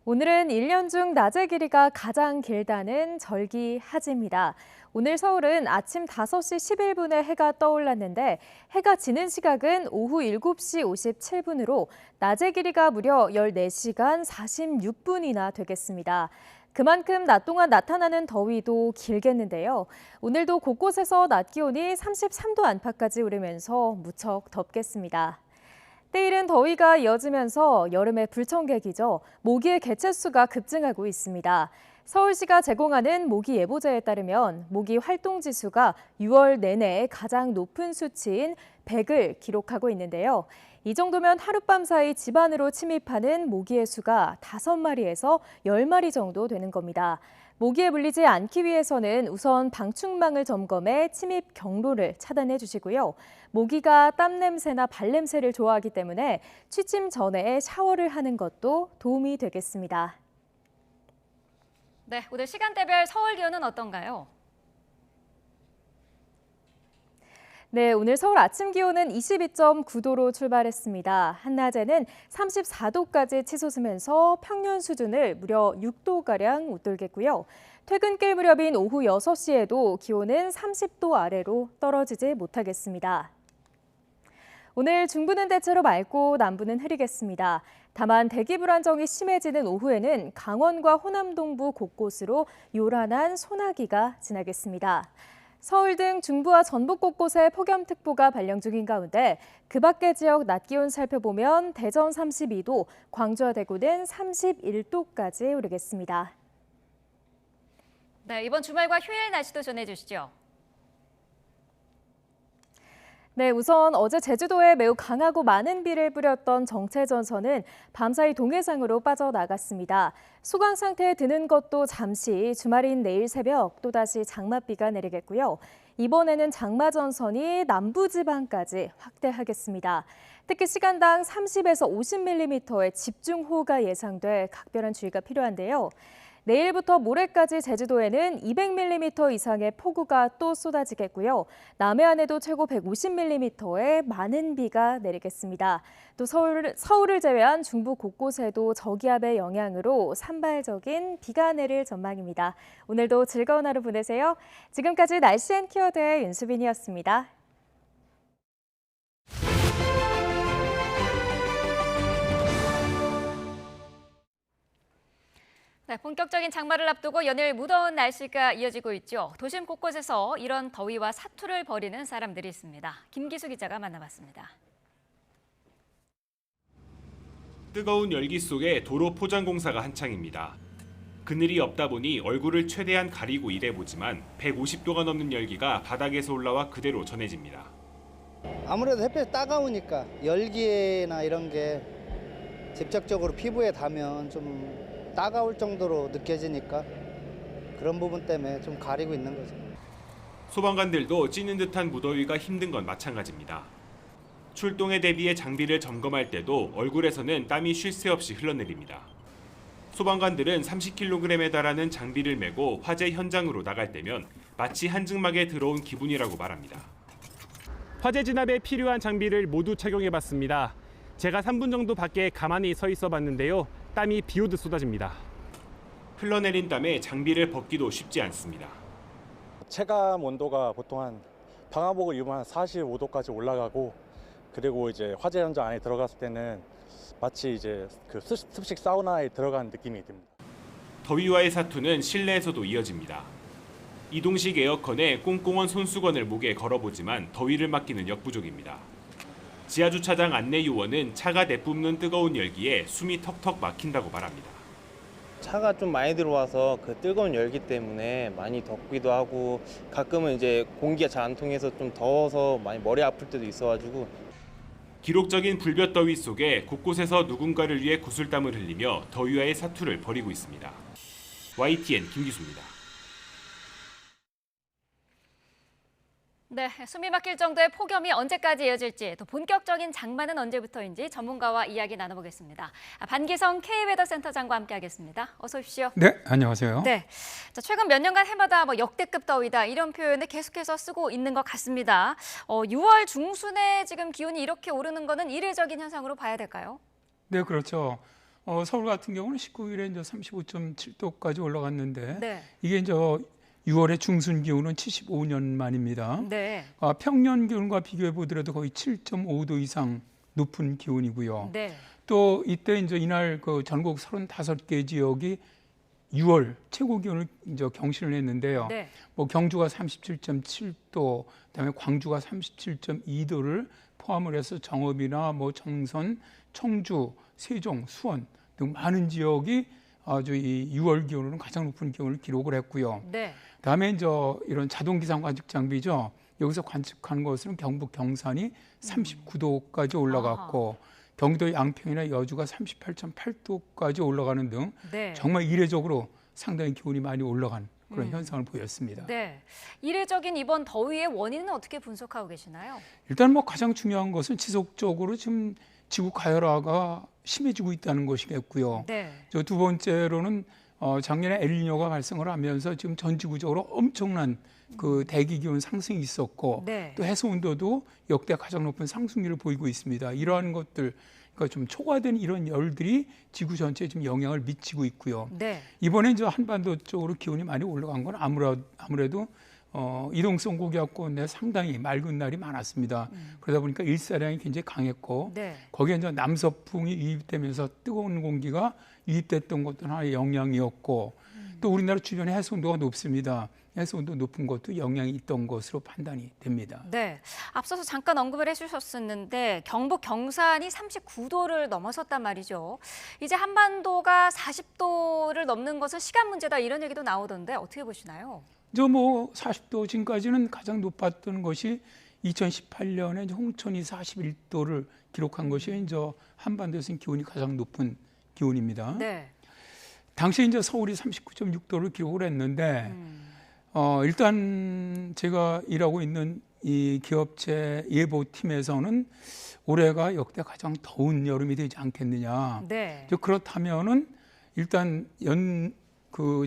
오늘은 1년 중 낮의 길이가 가장 길다는 절기하지입니다. 오늘 서울은 아침 5시 11분에 해가 떠올랐는데 해가 지는 시각은 오후 7시 57분으로 낮의 길이가 무려 14시간 46분이나 되겠습니다. 그만큼 낮 동안 나타나는 더위도 길겠는데요. 오늘도 곳곳에서 낮 기온이 33도 안팎까지 오르면서 무척 덥겠습니다. 때이른 더위가 이어지면서 여름의 불청객이죠. 모기의 개체수가 급증하고 있습니다. 서울시가 제공하는 모기 예보자에 따르면 모기 활동지수가 6월 내내 가장 높은 수치인 100을 기록하고 있는데요. 이 정도면 하룻밤 사이 집 안으로 침입하는 모기의 수가 5마리에서 10마리 정도 되는 겁니다. 모기에 물리지 않기 위해서는 우선 방충망을 점검해 침입 경로를 차단해 주시고요. 모기가 땀 냄새나 발 냄새를 좋아하기 때문에 취침 전에 샤워를 하는 것도 도움이 되겠습니다. 네, 오늘 시간대별 서울 기온은 어떤가요? 네, 오늘 서울 아침 기온은 22.9도로 출발했습니다. 한낮에는 34도까지 치솟으면서 평년 수준을 무려 6도가량 웃돌겠고요. 퇴근길 무렵인 오후 6시에도 기온은 30도 아래로 떨어지지 못하겠습니다. 오늘 중부는 대체로 맑고 남부는 흐리겠습니다. 다만 대기 불안정이 심해지는 오후에는 강원과 호남 동부 곳곳으로 요란한 소나기가 지나겠습니다. 서울 등 중부와 전북 곳곳에 폭염특보가 발령 중인 가운데 그 밖의 지역 낮 기온 살펴보면 대전 32도, 광주와 대구는 31도까지 오르겠습니다. 네, 이번 주말과 휴일 날씨도 전해주시죠. 네, 우선 어제 제주도에 매우 강하고 많은 비를 뿌렸던 정체전선은 밤사이 동해상으로 빠져나갔습니다. 소강 상태에 드는 것도 잠시 주말인 내일 새벽 또다시 장맛비가 내리겠고요. 이번에는 장마전선이 남부지방까지 확대하겠습니다. 특히 시간당 30에서 50mm의 집중호우가 예상돼 각별한 주의가 필요한데요. 내일부터 모레까지 제주도에는 200mm 이상의 폭우가 또 쏟아지겠고요. 남해안에도 최고 150mm의 많은 비가 내리겠습니다. 또 서울을 제외한 중부 곳곳에도 저기압의 영향으로 산발적인 비가 내릴 전망입니다. 오늘도 즐거운 하루 보내세요. 지금까지 날씨 앤 키워드의 윤수빈이었습니다. 네, 본격적인 장마를 앞두고 연일 무더운 날씨가 이어지고 있죠. 도심 곳곳에서 이런 더위와 사투를 벌이는 사람들이 있습니다. 김기수 기자가 만나봤습니다. 뜨거운 열기 속에 도로 포장 공사가 한창입니다. 그늘이 없다 보니 얼굴을 최대한 가리고 일해보지만 150도가 넘는 열기가 바닥에서 올라와 그대로 전해집니다. 아무래도 햇볕이 따가우니까 열기나 이런 게 직접적으로 피부에 닿으면 좀 따가울 정도로 느껴지니까 그런 부분 때문에 좀 가리고 있는 거죠. 소방관들도 찌는 듯한 무더위가 힘든 건 마찬가지입니다. 출동에 대비해 장비를 점검할 때도 얼굴에서는 땀이 쉴 새 없이 흘러내립니다. 소방관들은 30kg에 달하는 장비를 메고 화재 현장으로 나갈 때면 마치 한증막에 들어온 기분이라고 말합니다. 화재 진압에 필요한 장비를 모두 착용해봤습니다. 제가 3분 정도 밖에 가만히 서 있어 봤는데요. 땀이 비오듯 쏟아집니다. 흘러내린 땀에 장비를 벗기도 쉽지 않습니다. 체감 온도가 보통 한 방화복을 입으면 한 45도까지 올라가고, 그리고 이제 화재 현장 안에 들어갔을 때는 마치 이제 그 습식 사우나에 들어간 느낌이 듭니다. 더위와의 사투는 실내에서도 이어집니다. 이동식 에어컨에 꽁꽁한 손수건을 목에 걸어보지만 더위를 막기는 역부족입니다. 지하주차장 안내 요원은 차가 내뿜는 뜨거운 열기에 숨이 턱턱 막힌다고 말합니다. 차가 좀 많이 들어와서 그 뜨거운 열기 때문에 많이 덥기도 하고, 가끔은 이제 공기가 잘 안 통해서 좀 더워서 많이 머리 아플 때도 있어가지고. 기록적인 불볕더위 속에 곳곳에서 누군가를 위해 구슬땀을 흘리며 더위와의 사투를 벌이고 있습니다. YTN 김기수입니다. 네, 숨이 막힐 정도의 폭염이 언제까지 이어질지, 또 본격적인 장마는 언제부터인지 전문가와 이야기 나눠보겠습니다. 반기성 K웨더센터장과 함께하겠습니다. 어서 오십시오. 네, 안녕하세요. 네, 자, 최근 몇 년간 해마다 역대급 더위다 이런 표현을 계속해서 쓰고 있는 것 같습니다. 6월 중순에 지금 기온이 이렇게 오르는 거는 이례적인 현상으로 봐야 될까요? 네, 그렇죠. 서울 같은 경우는 19일에 이제 35.7도까지 올라갔는데, 네. 이게 이제 6월의 중순 기온은 75년 만입니다. 네. 평년 기온과 비교해 보더라도 거의 7.5도 이상 높은 기온이고요. 네. 또 이때 이제 이날 그 전국 35개 지역이 6월 최고 기온을 이제 경신을 했는데요. 네. 뭐 경주가 37.7도, 그다음에 광주가 37.2도를 포함을 해서 정읍이나 뭐 정선, 청주, 세종, 수원 등 많은 지역이 아주 이 6월 기온으로는 가장 높은 기온을 기록을 했고요. 네. 그다음에 이제 이런 자동 기상 관측 장비죠. 여기서 관측한 것은 경북 경산이 39도까지 올라갔고, 경기도 양평이나 여주가 38.8도까지 올라가는 등 네. 정말 이례적으로 상당히 기온이 많이 올라간 그런 현상을 보였습니다. 네, 이례적인 이번 더위의 원인은 어떻게 분석하고 계시나요? 일단 뭐 가장 중요한 것은 지속적으로 지금 지구 가열화가 심해지고 있다는 것이겠고요. 네. 두 번째로는 작년에 엘니뇨가 발생을 하면서 지금 전 지구적으로 엄청난 그 대기 기온 상승이 있었고, 네. 또 해수 온도도 역대 가장 높은 상승률을 보이고 있습니다. 이러한 것들, 그러니까 좀 초과된 이런 열들이 지구 전체에 좀 영향을 미치고 있고요. 네. 이번에 이제 한반도 쪽으로 기온이 많이 올라간 건 아무래도 이동성 고기압권 내 상당히 맑은 날이 많았습니다. 그러다 보니까 일사량이 굉장히 강했고, 네. 거기에 이제 남서풍이 유입되면서 뜨거운 공기가 유입됐던 것도 하나의 영향이었고, 또 우리나라 주변에 해수 온도가 높습니다. 해수 온도 높은 것도 영향이 있던 것으로 판단이 됩니다. 네, 앞서서 잠깐 언급을 해주셨었는데 경북 경산이 39도를 넘어섰단 말이죠. 이제 한반도가 40도를 넘는 것은 시간 문제다 이런 얘기도 나오던데 어떻게 보시나요? 저 뭐 40도 지금까지는 가장 높았던 것이 2018년에 홍천이 41도를 기록한 것이 이제 한반도에서는 기온이 가장 높은 기온입니다. 네. 당시 이제 서울이 39.6도를 기록을 했는데 일단 제가 일하고 있는 이 기업체 예보팀에서는 올해가 역대 가장 더운 여름이 되지 않겠느냐. 네. 그렇다면은 일단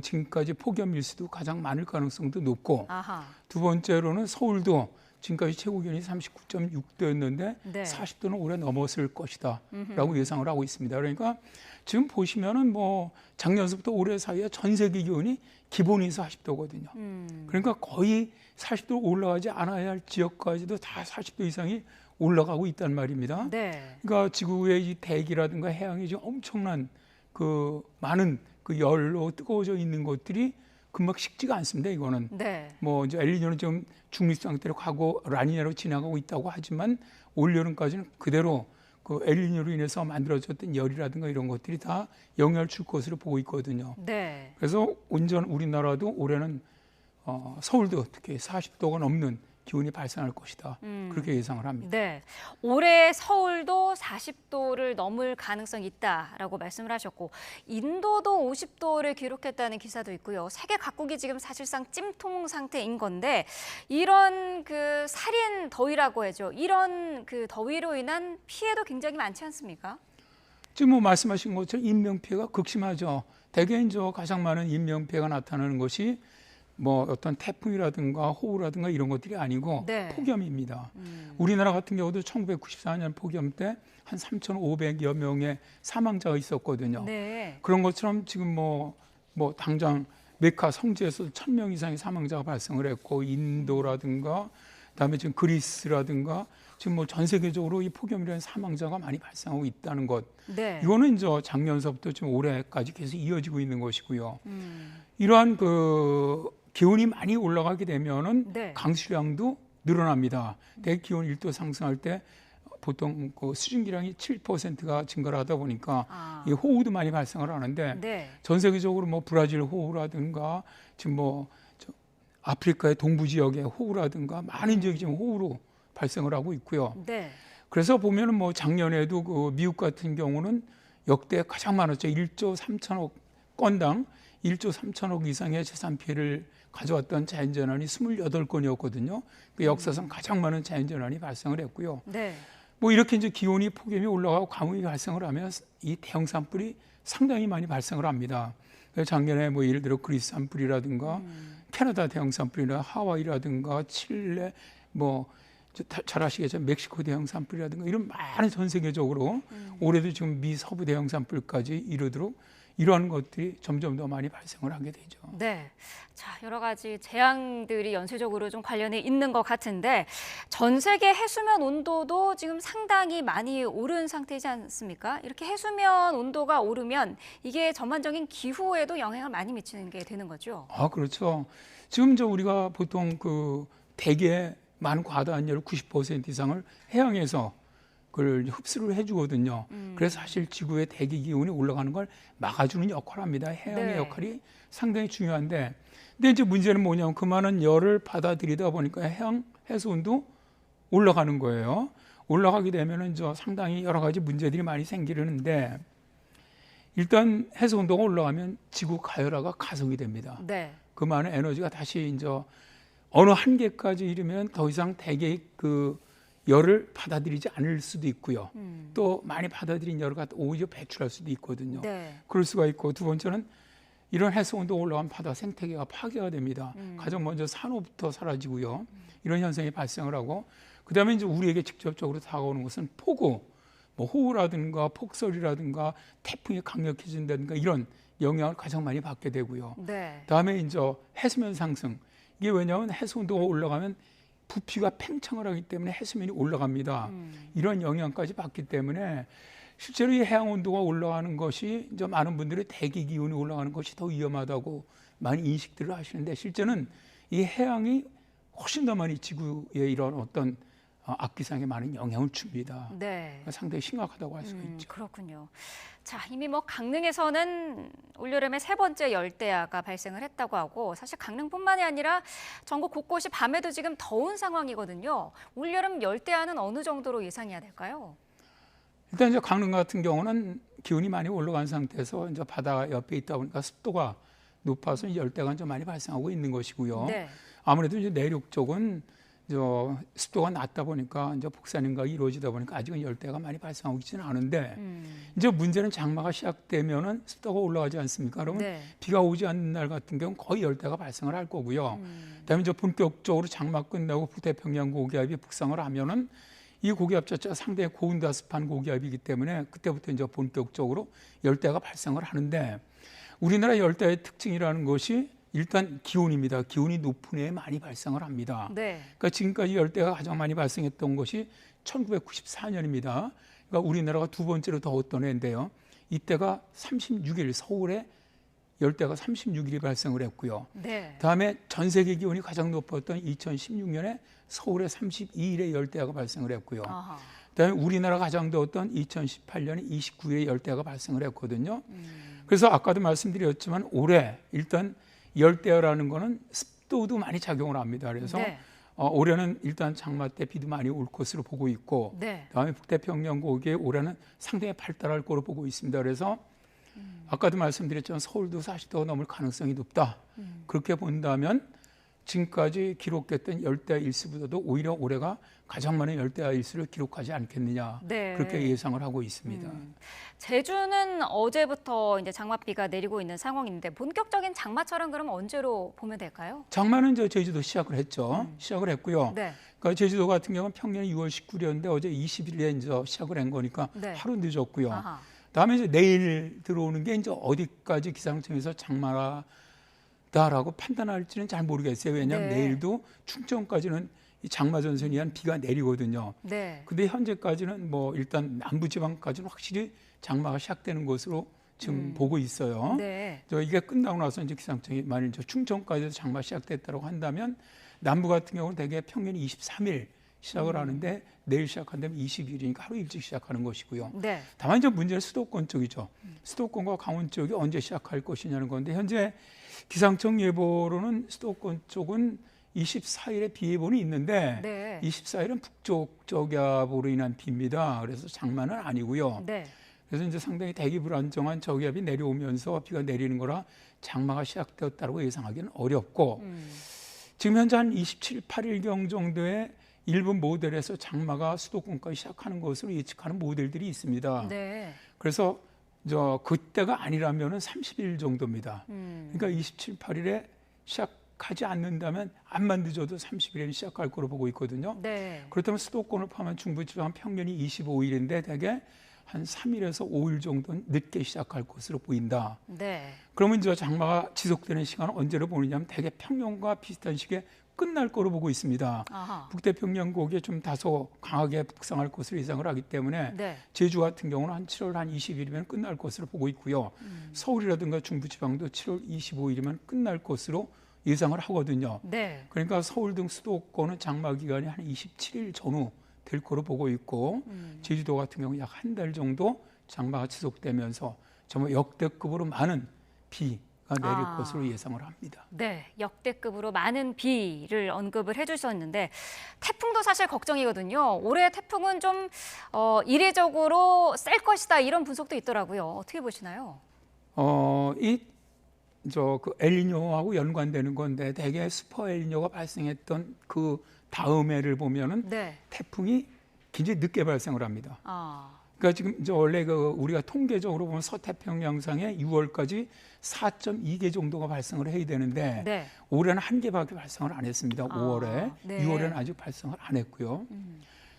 지금까지 폭염 일수도 가장 많을 가능성도 높고, 아하. 두 번째로는 서울도 지금까지 최고 기온이 39.6도였는데 네. 40도는 올해 넘었을 것이다라고 음흠. 예상을 하고 있습니다. 그러니까 지금 보시면은 뭐 작년서부터 올해 사이에 전 세계 기온이 기본이 40도거든요. 그러니까 거의 40도 올라가지 않아야 할 지역까지도 다 40도 이상이 올라가고 있단 말입니다. 네. 그러니까 지구의 이 대기라든가 해양이 지금 엄청난 그 많은 그 열로 뜨거워져 있는 것들이 금방 식지가 않습니다. 이거는 네. 뭐 이제 엘니뇨는 좀 중립 상태로 가고 라니냐로 지나가고 있다고 하지만 올 여름까지는 그대로 그 엘니뇨로 인해서 만들어졌던 열이라든가 이런 것들이 다 영향을 줄 것으로 보고 있거든요. 네. 그래서 온전 우리나라도 올해는 서울도 특히 40도가 넘는 기온이 발생할 것이다. 그렇게 예상을 합니다. 네, 올해 서울도 40도를 넘을 가능성이 있다라고 말씀을 하셨고, 인도도 50도를 기록했다는 기사도 있고요. 세계 각국이 지금 사실상 찜통 상태인 건데, 이런 그 살인 더위라고 하죠. 이런 그 더위로 인한 피해도 굉장히 많지 않습니까? 지금 뭐 말씀하신 것처럼 인명 피해가 극심하죠. 대개 이제 가장 많은 인명 피해가 나타나는 것이 뭐 어떤 태풍이라든가 호우라든가 이런 것들이 아니고 네. 폭염입니다. 우리나라 같은 경우도 1994년 폭염 때 한 3,500여 명의 사망자가 있었거든요. 네. 그런 것처럼 지금 뭐 당장 메카 성지에서 1,000명 이상의 사망자가 발생을 했고 인도라든가 그다음에 지금 그리스라든가 지금 뭐 전 세계적으로 이 폭염이라는 사망자가 많이 발생하고 있다는 것. 네. 이거는 이제 작년서부터 지금 올해까지 계속 이어지고 있는 것이고요. 이러한 그 기온이 많이 올라가게 되면은 네. 강수량도 늘어납니다. 대기온 1도 상승할 때 보통 그 수증기량이 7%가 증가를 하다 보니까 이 호우도 많이 발생을 하는데 네. 전 세계적으로 뭐 브라질 호우라든가 지금 뭐 아프리카의 동부 지역의 호우라든가 많은 지역이 지금 호우로 발생을 하고 있고요. 네. 그래서 보면은 뭐 작년에도 그 미국 같은 경우는 역대 가장 많았죠. 1조 3천억 건당 1조 3천억 이상의 재산 피해를 가져왔던 자연재난이 28건이었거든요. 그 역사상 가장 많은 자연재난이 발생을 했고요. 네. 뭐 이렇게 이제 기온이 폭염이 올라가고 가뭄이 발생을 하면 이 대형 산불이 상당히 많이 발생을 합니다. 그래서 작년에 뭐 예를 들어 그리스 산불이라든가 캐나다 대형 산불이나 하와이라든가 칠레 뭐 잘 아시겠지만 멕시코 대형 산불이라든가 이런 많은 전 세계적으로 올해도 지금 미 서부 대형 산불까지 이르도록 이러한 것들이 점점 더 많이 발생을 하게 되죠. 네. 자, 여러 가지 재앙들이 연쇄적으로 좀 관련이 있는 것 같은데 전 세계 해수면 온도도 지금 상당히 많이 오른 상태이지 않습니까? 이렇게 해수면 온도가 오르면 이게 전반적인 기후에도 영향을 많이 미치는 게 되는 거죠. 아, 그렇죠. 지금 우리가 보통 그 대기의 많은 과다한 열 90% 이상을 해양에서 그걸 흡수를 해주거든요. 그래서 사실 지구의 대기 기온이 올라가는 걸 막아주는 역할을 합니다. 해양의 네. 역할이 상당히 중요한데, 근데 이제 문제는 뭐냐면 그 많은 열을 받아들이다 보니까 해양 해수 온도 올라가는 거예요. 올라가게 되면은 이제 상당히 여러 가지 문제들이 많이 생기는데, 일단 해수 온도가 올라가면 지구 가열화가 가속이 됩니다. 네. 그 많은 에너지가 다시 이제 어느 한계까지 이르면 더 이상 대기의 그 열을 받아들이지 않을 수도 있고요. 또 많이 받아들인 열을 갖다 오히려 배출할 수도 있거든요. 네. 그럴 수가 있고, 두 번째는 이런 해수 온도 올라가면 바다 생태계가 파괴가 됩니다. 가장 먼저 산호부터 사라지고요. 이런 현상이 발생을 하고, 그다음에 이제 우리에게 직접적으로 다가오는 것은 폭우, 뭐 호우라든가 폭설이라든가 태풍이 강력해진다든가 이런 영향을 가장 많이 받게 되고요. 네. 다음에 이제 해수면 상승. 이게 왜냐하면 해수 온도가 올라가면 부피가 팽창을 하기 때문에 해수면이 올라갑니다. 이런 영향까지 받기 때문에 실제로 이 해양 온도가 올라가는 것이 이제 많은 분들이 대기 기온이 올라가는 것이 더 위험하다고 많이 인식들을 하시는데, 실제는 이 해양이 훨씬 더 많이 지구에 이런 어떤 악기상에 많은 영향을 줍니다. 네. 상당히 심각하다고 할 수가 있죠. 그렇군요. 자, 이미 뭐 강릉에서는 올여름에 3번째 열대야가 발생을 했다고 하고, 사실 강릉뿐만이 아니라 전국 곳곳이 밤에도 지금 더운 상황이거든요. 올여름 열대야는 어느 정도로 예상해야 될까요? 일단 이제 강릉 같은 경우는 기온이 많이 올라간 상태에서 이제 바다 옆에 있다 보니까 습도가 높아서 열대가 좀 많이 발생하고 있는 것이고요. 네. 아무래도 이제 내륙 쪽은 습도가 낮다 보니까 이제 복사능가 이루어지다 보니까 아직은 열대가 많이 발생하고 있지는 않은데, 이제 문제는 장마가 시작되면은 습도가 올라가지 않습니까? 그러면 네. 비가 오지 않는 날 같은 경우는 거의 열대가 발생을 할 거고요. 그다음에 이제 본격적으로 장마 끝나고 북태평양 고기압이 북상을 하면은 이 고기압 자체가 상당히 고온다습한 고기압이기 때문에 그때부터 이제 본격적으로 열대가 발생을 하는데, 우리나라 열대의 특징이라는 것이 일단 기온입니다. 기온이 높은 해에 많이 발생을 합니다. 네. 그러니까 지금까지 열대가 가장 많이 발생했던 것이 1994년입니다. 그러니까 우리나라가 두 번째로 더웠던 해인데요. 이때가 36일, 서울에 열대가 36일이 발생을 했고요. 네. 다음에 전 세계 기온이 가장 높았던 2016년에 서울에 32일에 열대야가 발생을 했고요. 아하. 그다음에 우리나라가 가장 더웠던 2018년에 29일에 열대야가 발생을 했거든요. 그래서 아까도 말씀드렸지만 올해 일단 열대야라는 거는 습도도 많이 작용을 합니다. 그래서 네. 올해는 일단 장마 때 비도 많이 올 것으로 보고 있고, 네. 다음에 북태평양 고기에 올해는 상당히 발달할 거로 보고 있습니다. 그래서 아까도 말씀드렸지만 서울도 40도가 넘을 가능성이 높다. 그렇게 본다면 지금까지 기록됐던 열대야 일수보다도 오히려 올해가 가장 많은 열대야 일수를 기록하지 않겠느냐 네. 그렇게 예상을 하고 있습니다. 제주는 어제부터 이제 장맛비가 내리고 있는 상황인데 본격적인 장마철은 그럼 언제로 보면 될까요? 장마는 이제 제주도 시작을 했죠. 시작을 했고요. 네. 그러니까 제주도 같은 경우는 평년 2월 19일이었는데 어제 20일에 이제 시작을 한 거니까 네. 하루 늦었고요. 아하. 다음에 이제 내일 들어오는 게 이제 어디까지 기상청에서 장마다라고 판단할지는 잘 모르겠어요. 왜냐하면 네. 내일도 충청까지는 이 장마 전선에 의한 비가 내리거든요. 네. 근데 현재까지는 뭐 일단 남부지방까지는 확실히 장마가 시작되는 것으로 지금 보고 있어요. 네. 이게 끝나고 나서 이제 기상청이 만일 이제 충청까지도 장마 시작됐다고 한다면 남부 같은 경우는 대개 평균 23일 시작을 하는데 내일 시작한다면 20일이니까 하루 일찍 시작하는 것이고요. 네. 다만 이제 문제는 수도권 쪽이죠. 수도권과 강원 쪽이 언제 시작할 것이냐는 건데 현재 기상청 예보로는 수도권 쪽은 24일에 비 예보는 있는데 네. 24일은 북쪽 저기압으로 인한 비입니다. 그래서 장마는 아니고요. 네. 그래서 이제 상당히 대기 불안정한 저기압이 내려오면서 비가 내리는 거라 장마가 시작되었다고 예상하기는 어렵고 지금 현재 한 27, 8일경 정도의 일부 모델에서 장마가 수도권까지 시작하는 것으로 예측하는 모델들이 있습니다. 네. 그래서 그때가 아니라면은 30일 정도입니다. 그러니까 27, 8일에 시작하지 않는다면 암만 늦어도 30일에는 시작할 거로 보고 있거든요. 네. 그렇다면 수도권을 포함한 중부지방 평년이 25일인데 대개 한 3일에서 5일 정도 늦게 시작할 것으로 보인다. 네. 그러면 이제 장마가 지속되는 시간은 언제로 보느냐면 대개 평년과 비슷한 시기에 끝날 거로 보고 있습니다. 아하. 북태평양 고기에 좀 다소 강하게 북상할 것으로 예상을 하기 때문에 네. 제주 같은 경우는 한 7월 한 20일이면 끝날 것으로 보고 있고요. 서울이라든가 중부지방도 7월 25일이면 끝날 것으로 예상을 하거든요. 네. 그러니까 서울 등 수도권은 장마 기간이 한 27일 전후 될 거로 보고 있고 제주도 같은 경우 약 한 달 정도 장마가 지속되면서 정말 역대급으로 많은 비가 내릴 것으로 예상을 합니다. 네, 역대급으로 많은 비를 언급을 해주셨는데 태풍도 사실 걱정이거든요. 올해 태풍은 좀 이례적으로 셀 것이다 이런 분석도 있더라고요. 어떻게 보시나요? 그 엘니뇨하고 연관되는 건데 대개 슈퍼 엘니뇨가 발생했던 그 다음 해를 보면은 네. 태풍이 굉장히 늦게 발생을 합니다. 그러니까 지금 원래 우리가 통계적으로 보면 서태평양상에 6월까지 4.2개 정도가 발생을 해야 되는데 네. 올해는 한 개밖에 발생을 안 했습니다. 5월에. 네. 6월에는 아직 발생을 안 했고요.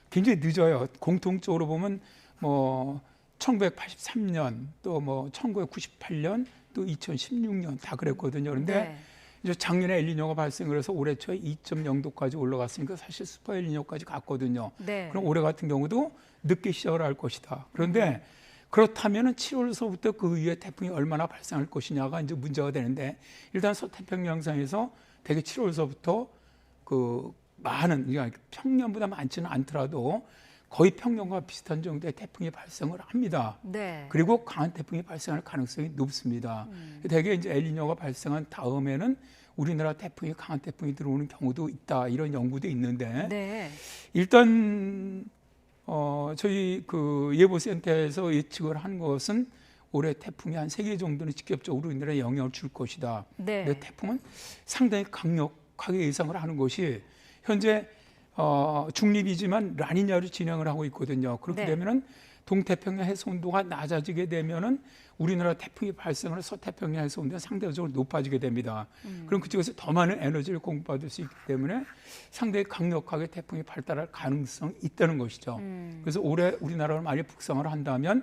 굉장히 늦어요. 공통적으로 보면 뭐 1983년 또 뭐 1998년 또 2016년 다 그랬거든요. 그런데 네. 이제 작년에 엘니뇨가 발생을 해서 올해 초에 2.0도까지 올라갔으니까 사실 슈퍼 엘니뇨까지 갔거든요. 네. 그럼 올해 같은 경우도 늦게 시작을 할 것이다. 그런데 그렇다면은 7월서부터 그 이후에 태풍이 얼마나 발생할 것이냐가 이제 문제가 되는데 일단 서태평양상에서 대개 7월서부터 그 많은 그러니까 평년보다 많지는 않더라도 거의 평년과 비슷한 정도의 태풍이 발생을 합니다. 네. 그리고 강한 태풍이 발생할 가능성이 높습니다. 대개 이제 엘니뇨가 발생한 다음에는 우리나라 태풍이 강한 태풍이 들어오는 경우도 있다 이런 연구도 있는데 네. 일단 저희 그 예보센터에서 예측을 한 것은 올해 태풍이 한 3개 정도는 직접적으로 우리나라에 영향을 줄 것이다. 네. 근데 태풍은 상당히 강력하게 예상을 하는 것이 현재 중립이지만 라니냐로 진행을 하고 있거든요. 그렇게 네. 되면은 동태평양 해수 온도가 낮아지게 되면은 우리나라 태풍이 발생을 해서 서태평양 해수 온도가 상대적으로 높아지게 됩니다. 그럼 그쪽에서 더 많은 에너지를 공급받을 수 있기 때문에 상당히 강력하게 태풍이 발달할 가능성이 있다는 것이죠. 그래서 올해 우리나라를 많이 북상을 한다면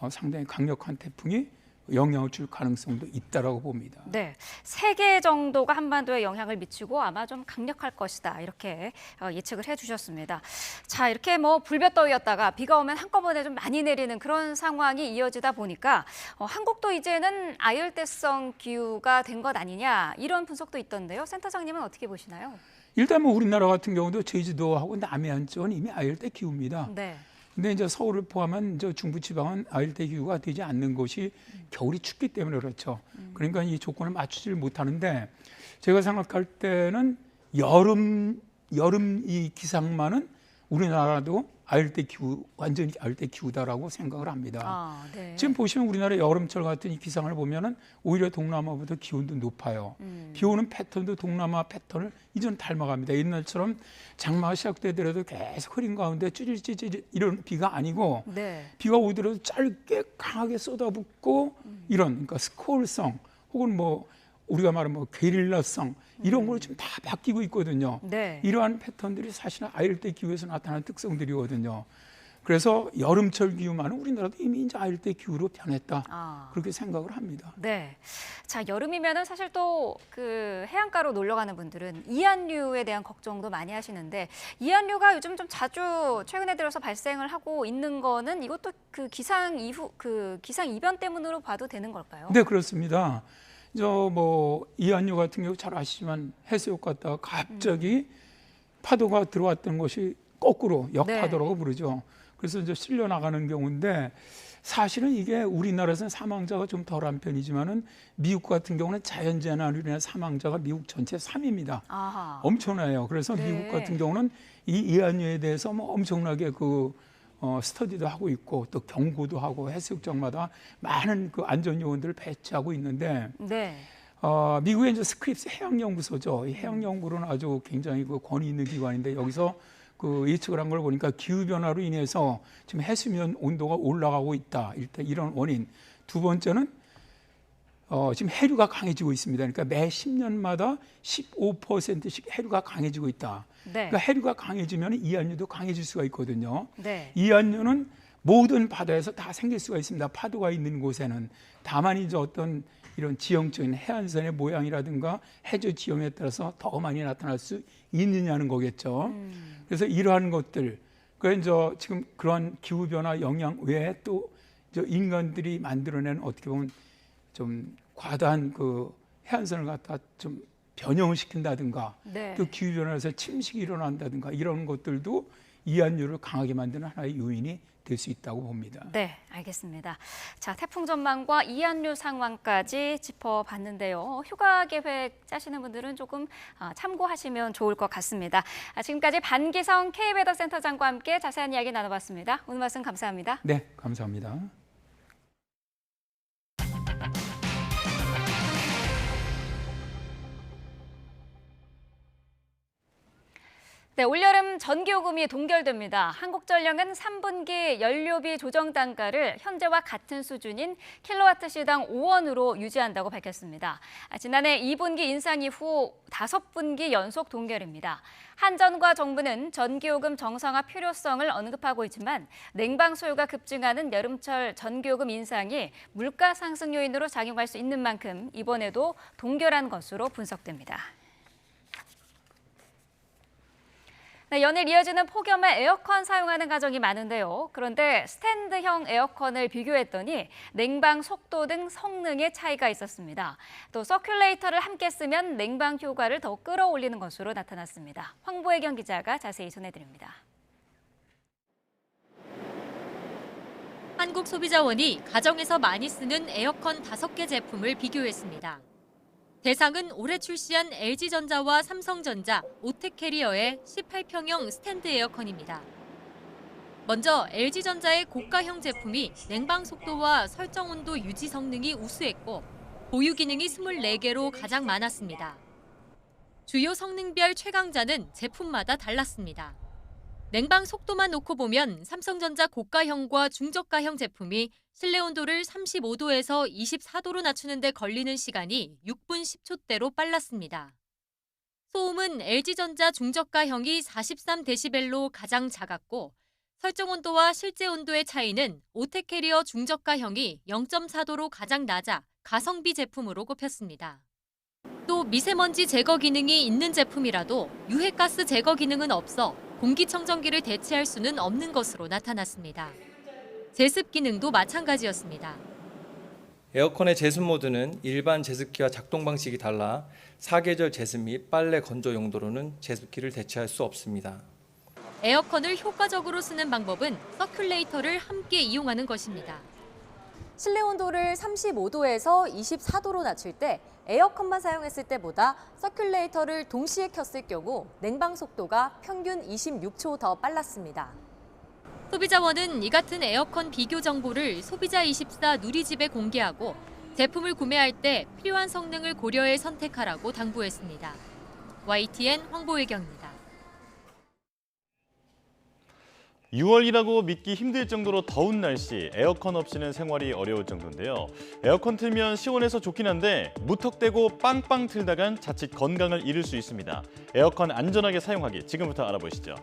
상당히 강력한 태풍이 영향을 줄 가능성도 있다라고 봅니다. 네, 3개 정도가 한반도에 영향을 미치고 아마 좀 강력할 것이다 이렇게 예측을 해주셨습니다. 자, 이렇게 뭐 불볕더위였다가 비가 오면 한꺼번에 좀 많이 내리는 그런 상황이 이어지다 보니까 한국도 이제는 아열대성 기후가 된 것 아니냐 이런 분석도 있던데요. 센터장님은 어떻게 보시나요? 일단 뭐 우리나라 같은 경우도 제주도하고 남해안 쪽은 이미 아열대 기후입니다. 네. 근데 이제 서울을 포함한 중부 지방은 아열대 기후가 되지 않는 것이 겨울이 춥기 때문에 그렇죠. 그러니까 이 조건을 맞추지를 못하는데 제가 생각할 때는 여름 이 기상만은 우리나라도 아열대 기후, 완전히 아열대 기후다라고 생각을 합니다. 네. 지금 보시면 우리나라 여름철 같은 이 기상을 보면은 오히려 동남아보다 기온도 높아요. 비 오는 패턴도 동남아 패턴을 이전 닮아갑니다. 옛날처럼 장마가 시작되더라도 계속 흐린 가운데 찌릿찌릿 이런 비가 아니고 네. 비가 오더라도 짧게 강하게 쏟아붓고 이런 그러니까 스콜성 혹은 뭐 우리가 말하는 뭐 게릴라성 이런 걸로 지금 다 바뀌고 있거든요. 네. 이러한 패턴들이 사실은 아열대 기후에서 나타나는 특성들이거든요. 그래서 여름철 기후만은 우리나라도 이미 이제 아열대 기후로 변했다. 그렇게 생각을 합니다. 네. 자, 여름이면은 사실 또 그 해안가로 놀러 가는 분들은 이한류에 대한 걱정도 많이 하시는데 이한류가 요즘 좀 자주 최근에 들어서 발생을 하고 있는 거는 이것도 그 기상 이변 때문으로 봐도 되는 걸까요? 네, 그렇습니다. 뭐 이한류 같은 경우 잘 아시지만 해수욕 갔다가 갑자기 파도가 들어왔던 것이 거꾸로 역파도라고 부르죠. 그래서 이제 실려 나가는 경우인데 사실은 이게 우리나라에서는 사망자가 좀 덜한 편이지만은 미국 같은 경우는 자연재난으로 인한 사망자가 미국 전체 3위입니다. 엄청나요. 그래서 미국 같은 경우는 이 이한류에 대해서 뭐 엄청나게 스터디도 하고 있고 또 경고도 하고 해수욕장마다 많은 그 안전 요원들을 배치하고 있는데 미국의 이제 스크립스 해양연구소죠. 이 해양연구로는 아주 굉장히 그 권위 있는 기관인데 여기서 그 예측을 한 걸 보니까 기후 변화로 인해서 지금 해수면 온도가 올라가고 있다. 일단 이런 원인. 두 번째는 지금 해류가 강해지고 있습니다. 그러니까 매 10년마다 15%씩 해류가 강해지고 있다. 그러니까 해류가 강해지면 이한류도 강해질 수가 있거든요. 이한류는 모든 바다에서 다 생길 수가 있습니다. 파도가 있는 곳에는. 다만 이제 어떤 이런 지형적인 해안선의 모양이라든가 해저 지형에 따라서 더 많이 나타날 수 있느냐는 거겠죠. 그래서 이러한 것들, 그래서 지금 그런 기후 변화 영향 외에 또 인간들이 만들어낸 어떻게 보면 좀 과다한 그 해안선을 갖다 좀 변형을 시킨다든가 또 기후 변화에서 침식이 일어난다든가 이런 것들도 이한류를 강하게 만드는 하나의 요인이 될 수 있다고 봅니다. 네, 알겠습니다. 자, 태풍 전망과 이한류 상황까지 짚어봤는데요. 휴가 계획 짜시는 분들은 조금 참고하시면 좋을 것 같습니다. 지금까지 반기성 K웨더센터장과 함께 자세한 이야기 나눠봤습니다. 오늘 말씀 감사합니다. 네, 감사합니다. 네, 올여름 전기요금이 동결됩니다. 한국전력은 3분기 연료비 조정 단가를 현재와 같은 수준인 킬로와트시당 5원으로 유지한다고 밝혔습니다. 지난해 2분기 인상 이후 5분기 연속 동결입니다. 한전과 정부는 전기요금 정상화 필요성을 언급하고 있지만 냉방 소요가 급증하는 여름철 전기요금 인상이 물가 상승 요인으로 작용할 수 있는 만큼 이번에도 동결한 것으로 분석됩니다. 네, 연일 이어지는 폭염에 에어컨 사용하는 가정이 많은데요. 그런데 스탠드형 에어컨을 비교했더니 냉방 속도 등 성능에 차이가 있었습니다. 또 서큘레이터를 함께 쓰면 냉방 효과를 더 끌어올리는 것으로 나타났습니다. 황보혜경 기자가 자세히 전해드립니다. 한국소비자원이 가정에서 많이 쓰는 에어컨 5개 제품을 비교했습니다. 대상은 올해 출시한 LG전자와 삼성전자, 오텍캐리어의 18평형 스탠드 에어컨입니다. 먼저 LG전자의 고가형 제품이 냉방 속도와 설정 온도 유지 성능이 우수했고 보유 기능이 24개로 가장 많았습니다. 주요 성능별 최강자는 제품마다 달랐습니다. 냉방 속도만 놓고 보면 삼성전자 고가형과 중저가형 제품이 실내 온도를 35도에서 24도로 낮추는 데 걸리는 시간이 6분 10초대로 빨랐습니다. 소음은 LG전자 중저가형이 43데시벨로 가장 작았고 설정 온도와 실제 온도의 차이는 오텍캐리어 중저가형이 0.4도로 가장 낮아 가성비 제품으로 꼽혔습니다. 또 미세먼지 제거 기능이 있는 제품이라도 유해가스 제거 기능은 없어 공기청정기를 대체할 수는 없는 것으로 나타났습니다. 제습 기능도 마찬가지였습니다. 에어컨의 제습 모드는 일반 제습기와 작동 방식이 달라 사계절 제습 및 빨래 건조 용도로는 제습기를 대체할 수 없습니다. 에어컨을 효과적으로 쓰는 방법은 서큘레이터를 함께 이용하는 것입니다. 실내 온도를 35도에서 24도로 낮출 때 에어컨만 사용했을 때보다 서큘레이터를 동시에 켰을 경우 냉방 속도가 평균 26초 더 빨랐습니다. 소비자원은 이 같은 에어컨 비교 정보를 소비자24 누리집에 공개하고 제품을 구매할 때 필요한 성능을 고려해 선택하라고 당부했습니다. YTN 황보혜경입니다. 6월이라고 믿기 힘들 정도로 더운 날씨, 에어컨 없이는 생활이 어려울 정도인데요. 에어컨 틀면 시원해서 좋긴 한데 무턱대고 빵빵 틀다간 자칫 건강을 잃을 수 있습니다. 에어컨 안전하게 사용하기 지금부터 알아보시죠.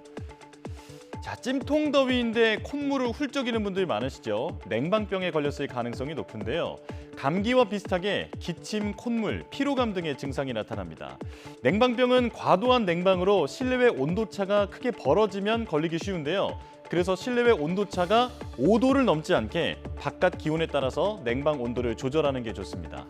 자, 찜통 더위인데 콧물을 훌쩍이는 분들 많으시죠? 냉방병에 걸렸을 가능성이 높은데요. 감기와 비슷하게 기침, 콧물, 피로감 등의 증상이 나타납니다. 냉방병은 과도한 냉방으로 실내외 온도차가 크게 벌어지면 걸리기 쉬운데요. 그래서 실내외 온도차가 5도를 넘지 않게 바깥 기온에 따라서 냉방 온도를 조절하는 게 좋습니다.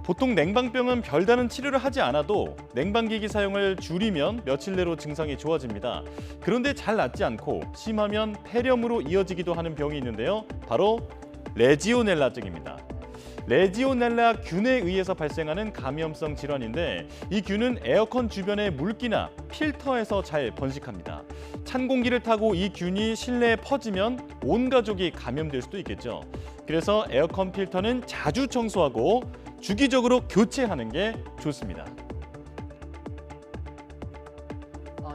보통 냉방병은 별다른 치료를 하지 않아도 냉방기기 사용을 줄이면 며칠 내로 증상이 좋아집니다. 그런데 잘 낫지 않고 심하면 폐렴으로 이어지기도 하는 병이 있는데요. 바로 레지오넬라증입니다. 레지오넬라 균에 의해서 발생하는 감염성 질환인데 이 균은 에어컨 주변의 물기나 필터에서 잘 번식합니다. 찬 공기를 타고 이 균이 실내에 퍼지면 온 가족이 감염될 수도 있겠죠. 그래서 에어컨 필터는 자주 청소하고 주기적으로 교체하는 게 좋습니다.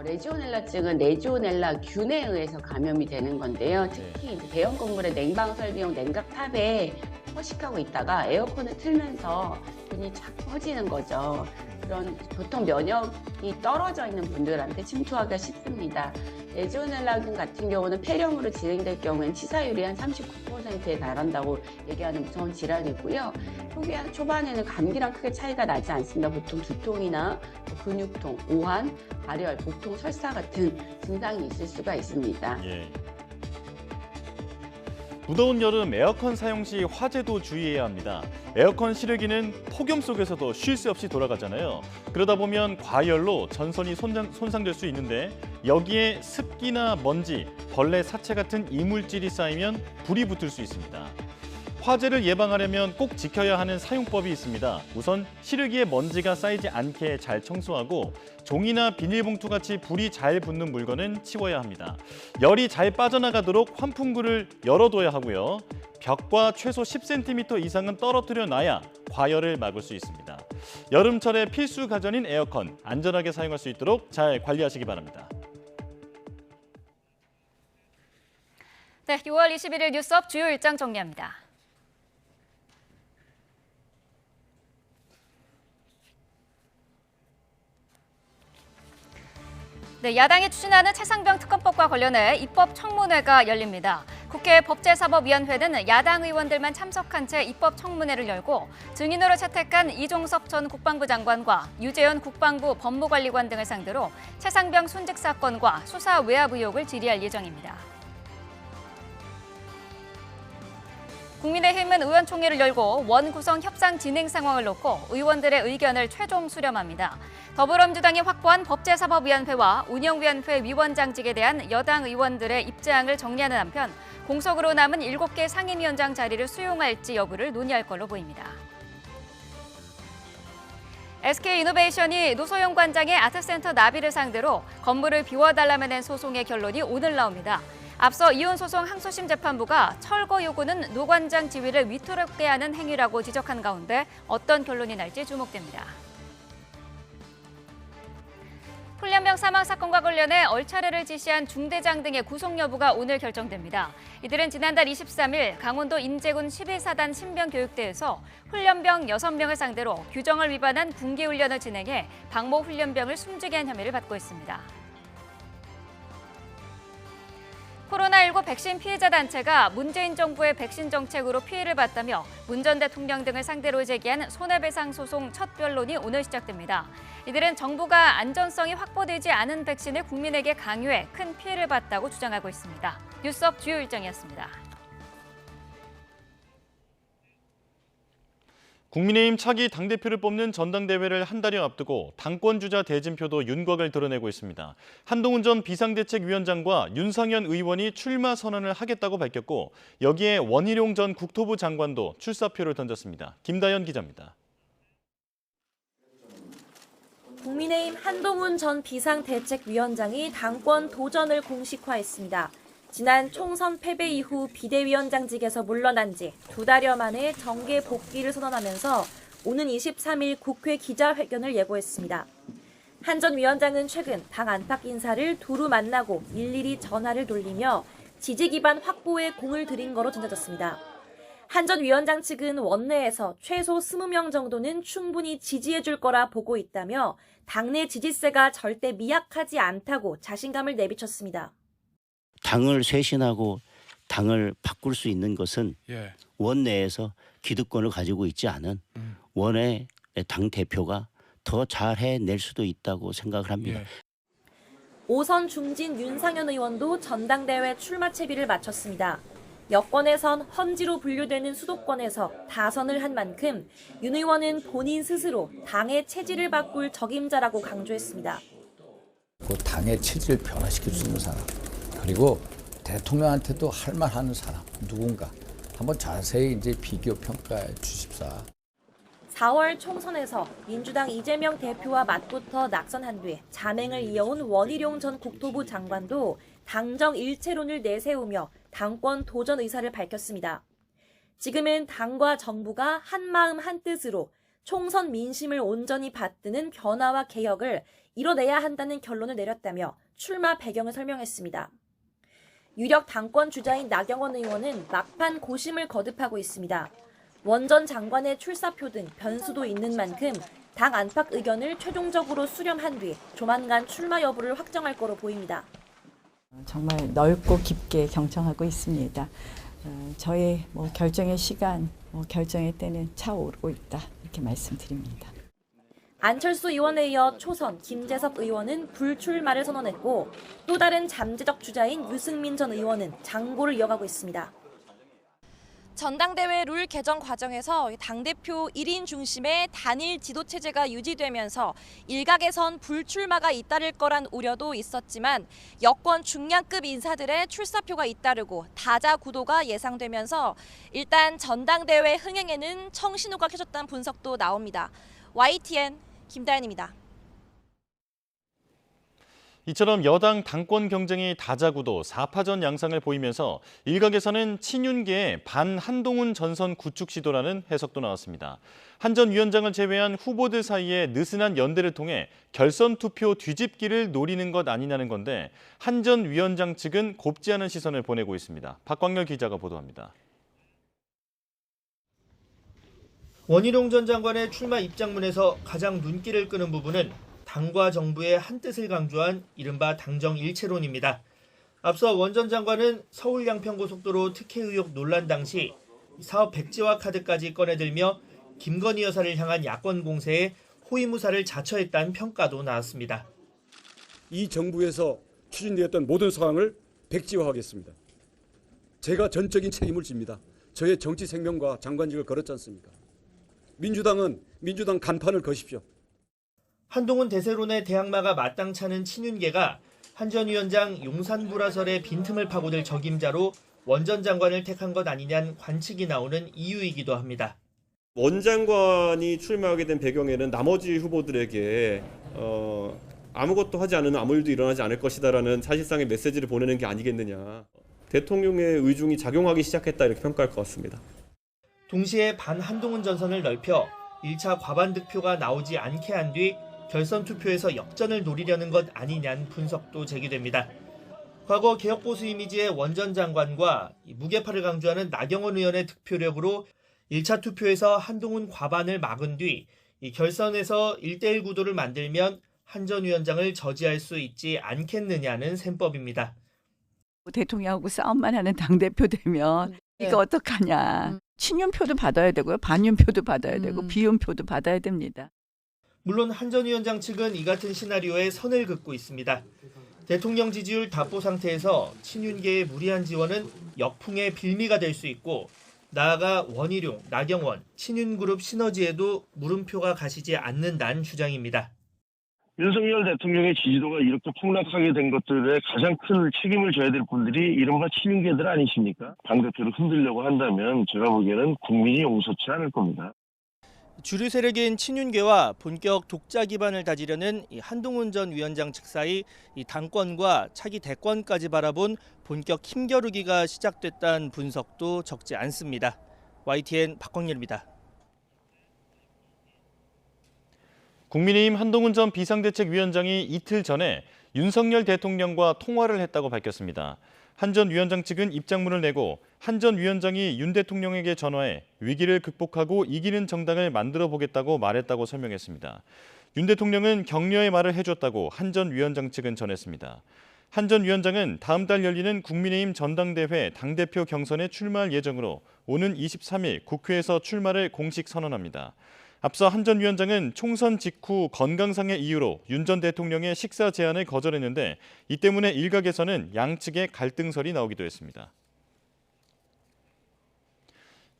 레지오넬라증은 레지오넬라 균에 의해서 감염이 되는 건데요. 특히 대형 건물의 냉방 설비용 냉각탑에 허식하고 있다가 에어컨을 틀면서 균이 착 퍼지는 거죠. 그런 보통 면역이 떨어져 있는 분들한테 침투하기가 쉽습니다. 레지오넬라균 같은 경우는 폐렴으로 진행될 경우에는 치사율이 한 39%에 달한다고 얘기하는 무서운 질환이고요. 초반에는 감기랑 크게 차이가 나지 않습니다. 보통 두통이나 근육통, 오한, 발열, 복통, 설사 같은 증상이 있을 수가 있습니다. 무더운 여름 에어컨 사용 시 화재도 주의해야 합니다. 에어컨 실외기는 폭염 속에서도 쉴 새 없이 돌아가잖아요. 그러다 보면 과열로 전선이 손상될 수 있는데 여기에 습기나 먼지, 벌레 사체 같은 이물질이 쌓이면 불이 붙을 수 있습니다. 화재를 예방하려면 꼭 지켜야 하는 사용법이 있습니다. 우선 실외기에 먼지가 쌓이지 않게 잘 청소하고 종이나 비닐봉투 같이 불이 잘 붙는 물건은 치워야 합니다. 열이 잘 빠져나가도록 환풍구를 열어둬야 하고요. 벽과 최소 10cm 이상은 떨어뜨려 놔야 과열을 막을 수 있습니다. 여름철의 필수 가전인 에어컨, 안전하게 사용할 수 있도록 잘 관리하시기 바랍니다. 네, 6월 21일 뉴스업 주요 일정 정리합니다. 네, 야당이 추진하는 최상병 특검법과 관련해 입법 청문회가 열립니다. 국회 법제사법위원회는 야당 의원들만 참석한 채 입법 청문회를 열고 증인으로 채택한 이종석 전 국방부 장관과 유재현 국방부 법무관리관 등을 상대로 최상병 순직 사건과 수사 외압 의혹을 질의할 예정입니다. 국민의힘은 의원총회를 열고 원구성 협상 진행 상황을 놓고 의원들의 의견을 최종 수렴합니다. 더불어민주당이 확보한 법제사법위원회와 운영위원회 위원장직에 대한 여당 의원들의 입장을 정리하는 한편 공석으로 남은 7개 상임위원장 자리를 수용할지 여부를 논의할 걸로 보입니다. SK이노베이션이 노소영 관장의 아트센터 나비를 상대로 건물을 비워달라며 낸 소송의 결론이 오늘 나옵니다. 앞서 이혼소송 항소심 재판부가 철거 요구는 노 관장 지위를 위태롭게 하는 행위라고 지적한 가운데 어떤 결론이 날지 주목됩니다. 훈련병 사망 사건과 관련해 얼차례를 지시한 중대장 등의 구속 여부가 오늘 결정됩니다. 이들은 지난달 23일 강원도 인제군 11사단 신병교육대에서 훈련병 6명을 상대로 규정을 위반한 군기훈련을 진행해 방모 훈련병을 숨지게 한 혐의를 받고 있습니다. 코로나19 백신 피해자 단체가 문재인 정부의 백신 정책으로 피해를 봤다며 문 전 대통령 등을 상대로 제기한 손해배상 소송 첫 변론이 오늘 시작됩니다. 이들은 정부가 안전성이 확보되지 않은 백신을 국민에게 강요해 큰 피해를 봤다고 주장하고 있습니다. 뉴스업 주요 일정이었습니다. 국민의힘 차기 당대표를 뽑는 전당대회를 한 달여 앞두고 당권주자 대진표도 윤곽을 드러내고 있습니다. 한동훈 전 비상대책위원장과 윤상현 의원이 출마 선언을 하겠다고 밝혔고 여기에 원희룡 전 국토부 장관도 출사표를 던졌습니다. 김다연 기자입니다. 국민의힘 한동훈 전 비상대책위원장이 당권 도전을 공식화했습니다. 지난 총선 패배 이후 비대위원장직에서 물러난 지 2달여 만에 정계 복귀를 선언하면서 오는 23일 국회 기자회견을 예고했습니다. 한 전 위원장은 최근 당 안팎 인사를 두루 만나고 일일이 전화를 돌리며 지지 기반 확보에 공을 들인 거로 전해졌습니다. 한 전 위원장 측은 원내에서 최소 20명 정도는 충분히 지지해줄 거라 보고 있다며 당내 지지세가 절대 미약하지 않다고 자신감을 내비쳤습니다. 당을 쇄신하고 당을 바꿀 수 있는 것은 원내에서 기득권을 가지고 있지 않은 원외 당 대표가 더 잘 해낼 수도 있다고 생각을 합니다. 5선 중진 윤상현 의원도 전당대회 출마 채비를 마쳤습니다. 여권에선 헌지로 분류되는 수도권에서 다선을 한 만큼 윤 의원은 본인 스스로 당의 체질을 바꿀 적임자라고 강조했습니다. 그 당의 체질을 변화시킬 수 있는 사람, 그리고 대통령한테도 할 말하는 사람 누군가 한번 자세히 이제 비교 평가해 주십사. 4월 총선에서 민주당 이재명 대표와 맞붙어 낙선한 뒤 자맹을 이어온 원희룡 전 국토부 장관도 당정 일체론을 내세우며 당권 도전 의사를 밝혔습니다. 지금은 당과 정부가 한마음 한뜻으로 총선 민심을 온전히 받드는 변화와 개혁을 이뤄내야 한다는 결론을 내렸다며 출마 배경을 설명했습니다. 유력 당권 주자인 나경원 의원은 막판 고심을 거듭하고 있습니다. 원 전 장관의 출사표 등 변수도 있는 만큼 당 안팎 의견을 최종적으로 수렴한 뒤 조만간 출마 여부를 확정할 거로 보입니다. 정말 넓고 깊게 경청하고 있습니다. 저의 결정의 시간, 결정의 때는 차오르고 있다 이렇게 말씀드립니다. 안철수 의원에 이어 초선 김재섭 의원은 불출마를 선언했고 또 다른 잠재적 주자인 유승민 전 의원은 장고를 이어가고 있습니다. 전당대회 룰 개정 과정에서 당대표 1인 중심의 단일 지도체제가 유지되면서 일각에선 불출마가 잇따를 거란 우려도 있었지만 여권 중량급 인사들의 출사표가 잇따르고 다자 구도가 예상되면서 일단 전당대회 흥행에는 청신호가 켜졌다는 분석도 나옵니다. YTN 김다연입니다. 이처럼 여당 당권 경쟁이 다자구도 4파전 양상을 보이면서 일각에서는 친윤계의 반한동훈 전선 구축 시도라는 해석도 나왔습니다. 한 전 위원장을 제외한 후보들 사이에 느슨한 연대를 통해 결선 투표 뒤집기를 노리는 것 아니냐는 건데 한 전 위원장 측은 곱지 않은 시선을 보내고 있습니다. 박광렬 기자가 보도합니다. 원희룡 전 장관의 출마 입장문에서 가장 눈길을 끄는 부분은 당과 정부의 한뜻을 강조한 이른바 당정 일체론입니다. 앞서 원 전 장관은 서울 양평고속도로 특혜 의혹 논란 당시 사업 백지화 카드까지 꺼내들며 김건희 여사를 향한 야권 공세에 호위무사를 자처했다는 평가도 나왔습니다. 이 정부에서 추진되었던 모든 사항을 백지화하겠습니다. 제가 전적인 책임을 집니다. 저의 정치 생명과 장관직을 걸었지 않습니까? 민주당은 민주당 간판을 거십시오. 한동훈 대세론의 대항마가 마땅찮은 친윤계가 한 전 위원장 용산불화설의 빈틈을 파고들 적임자로 원 전 장관을 택한 것 아니냐는 관측이 나오는 이유이기도 합니다. 원 장관이 출마하게 된 배경에는 나머지 후보들에게 아무것도 하지 않으면 아무 일도 일어나지 않을 것이다라는 사실상의 메시지를 보내는 게 아니겠느냐. 대통령의 의중이 작용하기 시작했다 이렇게 평가할 것 같습니다. 동시에 반한동훈 전선을 넓혀 1차 과반 득표가 나오지 않게 한 뒤 결선 투표에서 역전을 노리려는 것 아니냐는 분석도 제기됩니다. 과거 개혁보수 이미지의 원 전 장관과 무게파를 강조하는 나경원 의원의 득표력으로 1차 투표에서 한동훈 과반을 막은 뒤 이 결선에서 1대1 구도를 만들면 한 전 위원장을 저지할 수 있지 않겠느냐는 셈법입니다. 대통령하고 싸움만 하는 당대표 되면 이거 어떡하냐. 친윤표도 받아야 되고요. 반윤표도 받아야 되고 비윤표도 받아야 됩니다. 물론 한 전 위원장 측은 이 같은 시나리오에 선을 긋고 있습니다. 대통령 지지율 답보 상태에서 친윤계의 무리한 지원은 역풍의 빌미가 될 수 있고 나아가 원희룡, 나경원, 친윤그룹 시너지에도 물음표가 가시지 않는다는 주장입니다. 윤석열 대통령의 지지도가 이렇게 폭락하게 된 것들에 가장 큰 책임을 져야 될 분들이 이른바 친윤계들 아니십니까? 당대표를 흔들려고 한다면 제가 보기에는 국민이 용서치 않을 겁니다. 주류 세력인 친윤계와 본격 독자 기반을 다지려는 한동훈 전 위원장 측 사이 당권과 차기 대권까지 바라본 본격 힘겨루기가 시작됐다는 분석도 적지 않습니다. YTN 박광렬입니다. 국민의힘 한동훈 전 비상대책위원장이 이틀 전에 윤석열 대통령과 통화를 했다고 밝혔습니다. 한 전 위원장 측은 입장문을 내고 한 전 위원장이 윤 대통령에게 전화해 위기를 극복하고 이기는 정당을 만들어 보겠다고 말했다고 설명했습니다. 윤 대통령은 격려의 말을 해줬다고 한 전 위원장 측은 전했습니다. 한 전 위원장은 다음 달 열리는 국민의힘 전당대회 당대표 경선에 출마할 예정으로 오는 23일 국회에서 출마를 공식 선언합니다. 앞서 한 전 위원장은 총선 직후 건강상의 이유로 윤 전 대통령의 식사 제안을 거절했는데 이 때문에 일각에서는 양측의 갈등설이 나오기도 했습니다.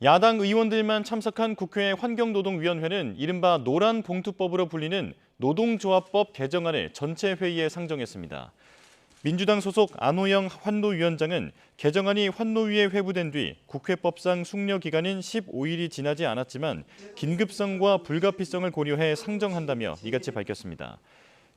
야당 의원들만 참석한 국회 환경노동위원회는 이른바 노란봉투법으로 불리는 노동조합법 개정안을 전체 회의에 상정했습니다. 민주당 소속 안호영 환노위원장은 개정안이 환노위에 회부된 뒤 국회법상 숙려 기간인 15일이 지나지 않았지만 긴급성과 불가피성을 고려해 상정한다며 이같이 밝혔습니다.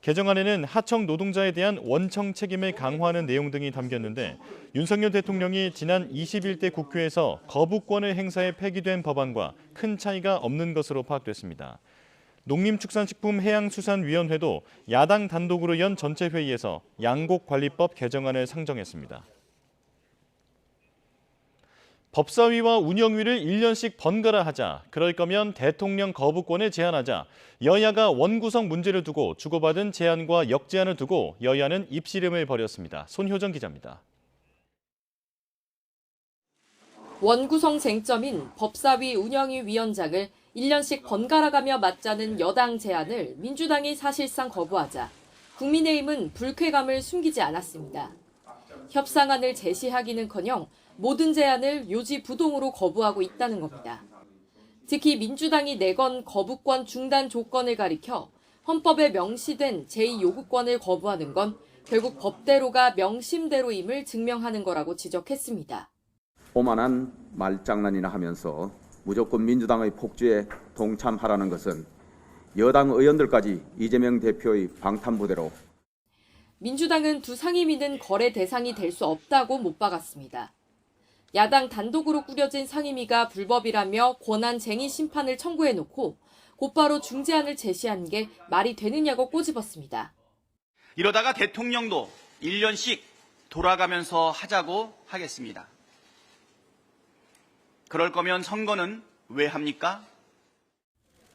개정안에는 하청 노동자에 대한 원청 책임을 강화하는 내용 등이 담겼는데 윤석열 대통령이 지난 21대 국회에서 거부권을 행사해 폐기된 법안과 큰 차이가 없는 것으로 파악됐습니다. 농림축산식품해양수산위원회도 야당 단독으로 연 전체 회의에서 양곡관리법 개정안을 상정했습니다. 법사위와 운영위를 1년씩 번갈아 하자, 그럴 거면 대통령 거부권을 제한하자, 여야가 원구성 문제를 두고 주고받은 제안과 역제안을 두고 여야는 입씨름을 벌였습니다. 손효정 기자입니다. 원구성 쟁점인 법사위 운영위 위원장을 1년씩 번갈아가며 맞자는 여당 제안을 민주당이 사실상 거부하자 국민의힘은 불쾌감을 숨기지 않았습니다. 협상안을 제시하기는커녕 모든 제안을 요지부동으로 거부하고 있다는 겁니다. 특히 민주당이 내건 거부권 중단 조건을 가리켜 헌법에 명시된 제2요구권을 거부하는 건 결국 법대로가 명심대로임을 증명하는 거라고 지적했습니다. 오만한 말장난이나 하면서 무조건 민주당의 폭주에 동참하라는 것은 여당 의원들까지 이재명 대표의 방탄부대로 민주당은 두 상임위는 거래 대상이 될 수 없다고 못 박았습니다. 야당 단독으로 꾸려진 상임위가 불법이라며 권한쟁의 심판을 청구해놓고 곧바로 중재안을 제시한 게 말이 되느냐고 꼬집었습니다. 이러다가 대통령도 1년씩 돌아가면서 하자고 하겠습니다. 그럴 거면 선거는 왜 합니까?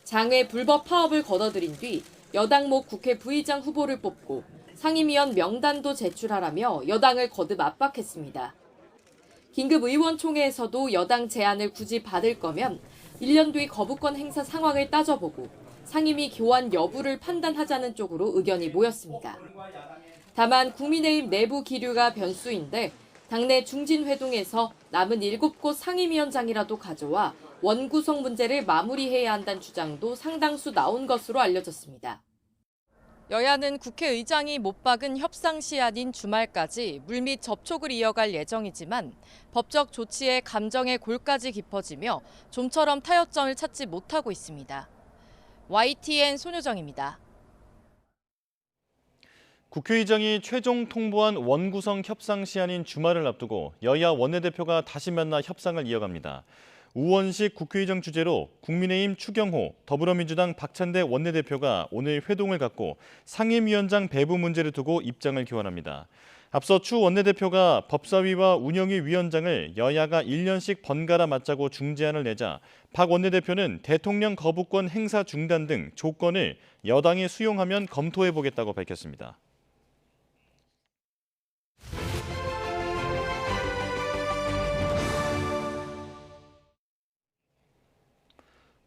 장외 불법 파업을 거둬들인 뒤 여당 목 국회 부의장 후보를 뽑고 상임위원 명단도 제출하라며 여당을 거듭 압박했습니다. 긴급 의원총회에서도 여당 제안을 굳이 받을 거면 1년 뒤 거부권 행사 상황을 따져보고 상임위 교환 여부를 판단하자는 쪽으로 의견이 모였습니다. 다만 국민의힘 내부 기류가 변수인데 당내 중진회동에서 남은 7곳 상임위원장이라도 가져와 원구성 문제를 마무리해야 한다는 주장도 상당수 나온 것으로 알려졌습니다. 여야는 국회의장이 못 박은 협상 시한인 주말까지 물밑 접촉을 이어갈 예정이지만 법적 조치에 감정의 골까지 깊어지며 좀처럼 타협점을 찾지 못하고 있습니다. YTN 손효정입니다. 국회의장이 최종 통보한 원구성 협상 시한인 주말을 앞두고 여야 원내대표가 다시 만나 협상을 이어갑니다. 우원식 국회의장 주재로 국민의힘 추경호, 더불어민주당 박찬대 원내대표가 오늘 회동을 갖고 상임위원장 배부 문제를 두고 입장을 교환합니다. 앞서 추 원내대표가 법사위와 운영위 위원장을 여야가 1년씩 번갈아 맞자고 중재안을 내자 박 원내대표는 대통령 거부권 행사 중단 등 조건을 여당이 수용하면 검토해보겠다고 밝혔습니다.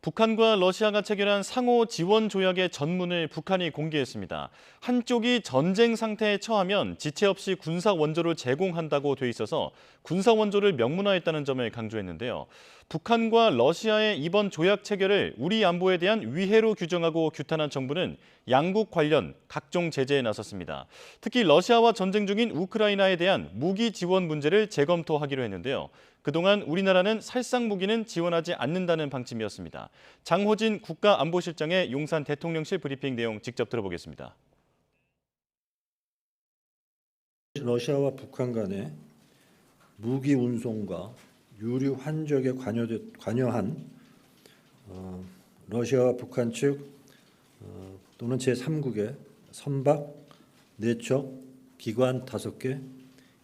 북한과 러시아가 체결한 상호 지원 조약의 전문을 북한이 공개했습니다. 한쪽이 전쟁 상태에 처하면 지체 없이 군사 원조를 제공한다고 돼 있어서 군사 원조를 명문화했다는 점을 강조했는데요. 북한과 러시아의 이번 조약 체결을 우리 안보에 대한 위해로 규정하고 규탄한 정부는 양국 관련 각종 제재에 나섰습니다. 특히 러시아와 전쟁 중인 우크라이나에 대한 무기 지원 문제를 재검토하기로 했는데요. 그동안 우리나라는 살상 무기는 지원하지 않는다는 방침이었습니다. 장호진 국가안보실장의 용산 대통령실 브리핑 내용 직접 들어보겠습니다. 러시아와 북한 간의 무기 운송과 유류 환적에 관여한 러시아와 북한 측 또는 제3국의 선박 4척, 기관 5개,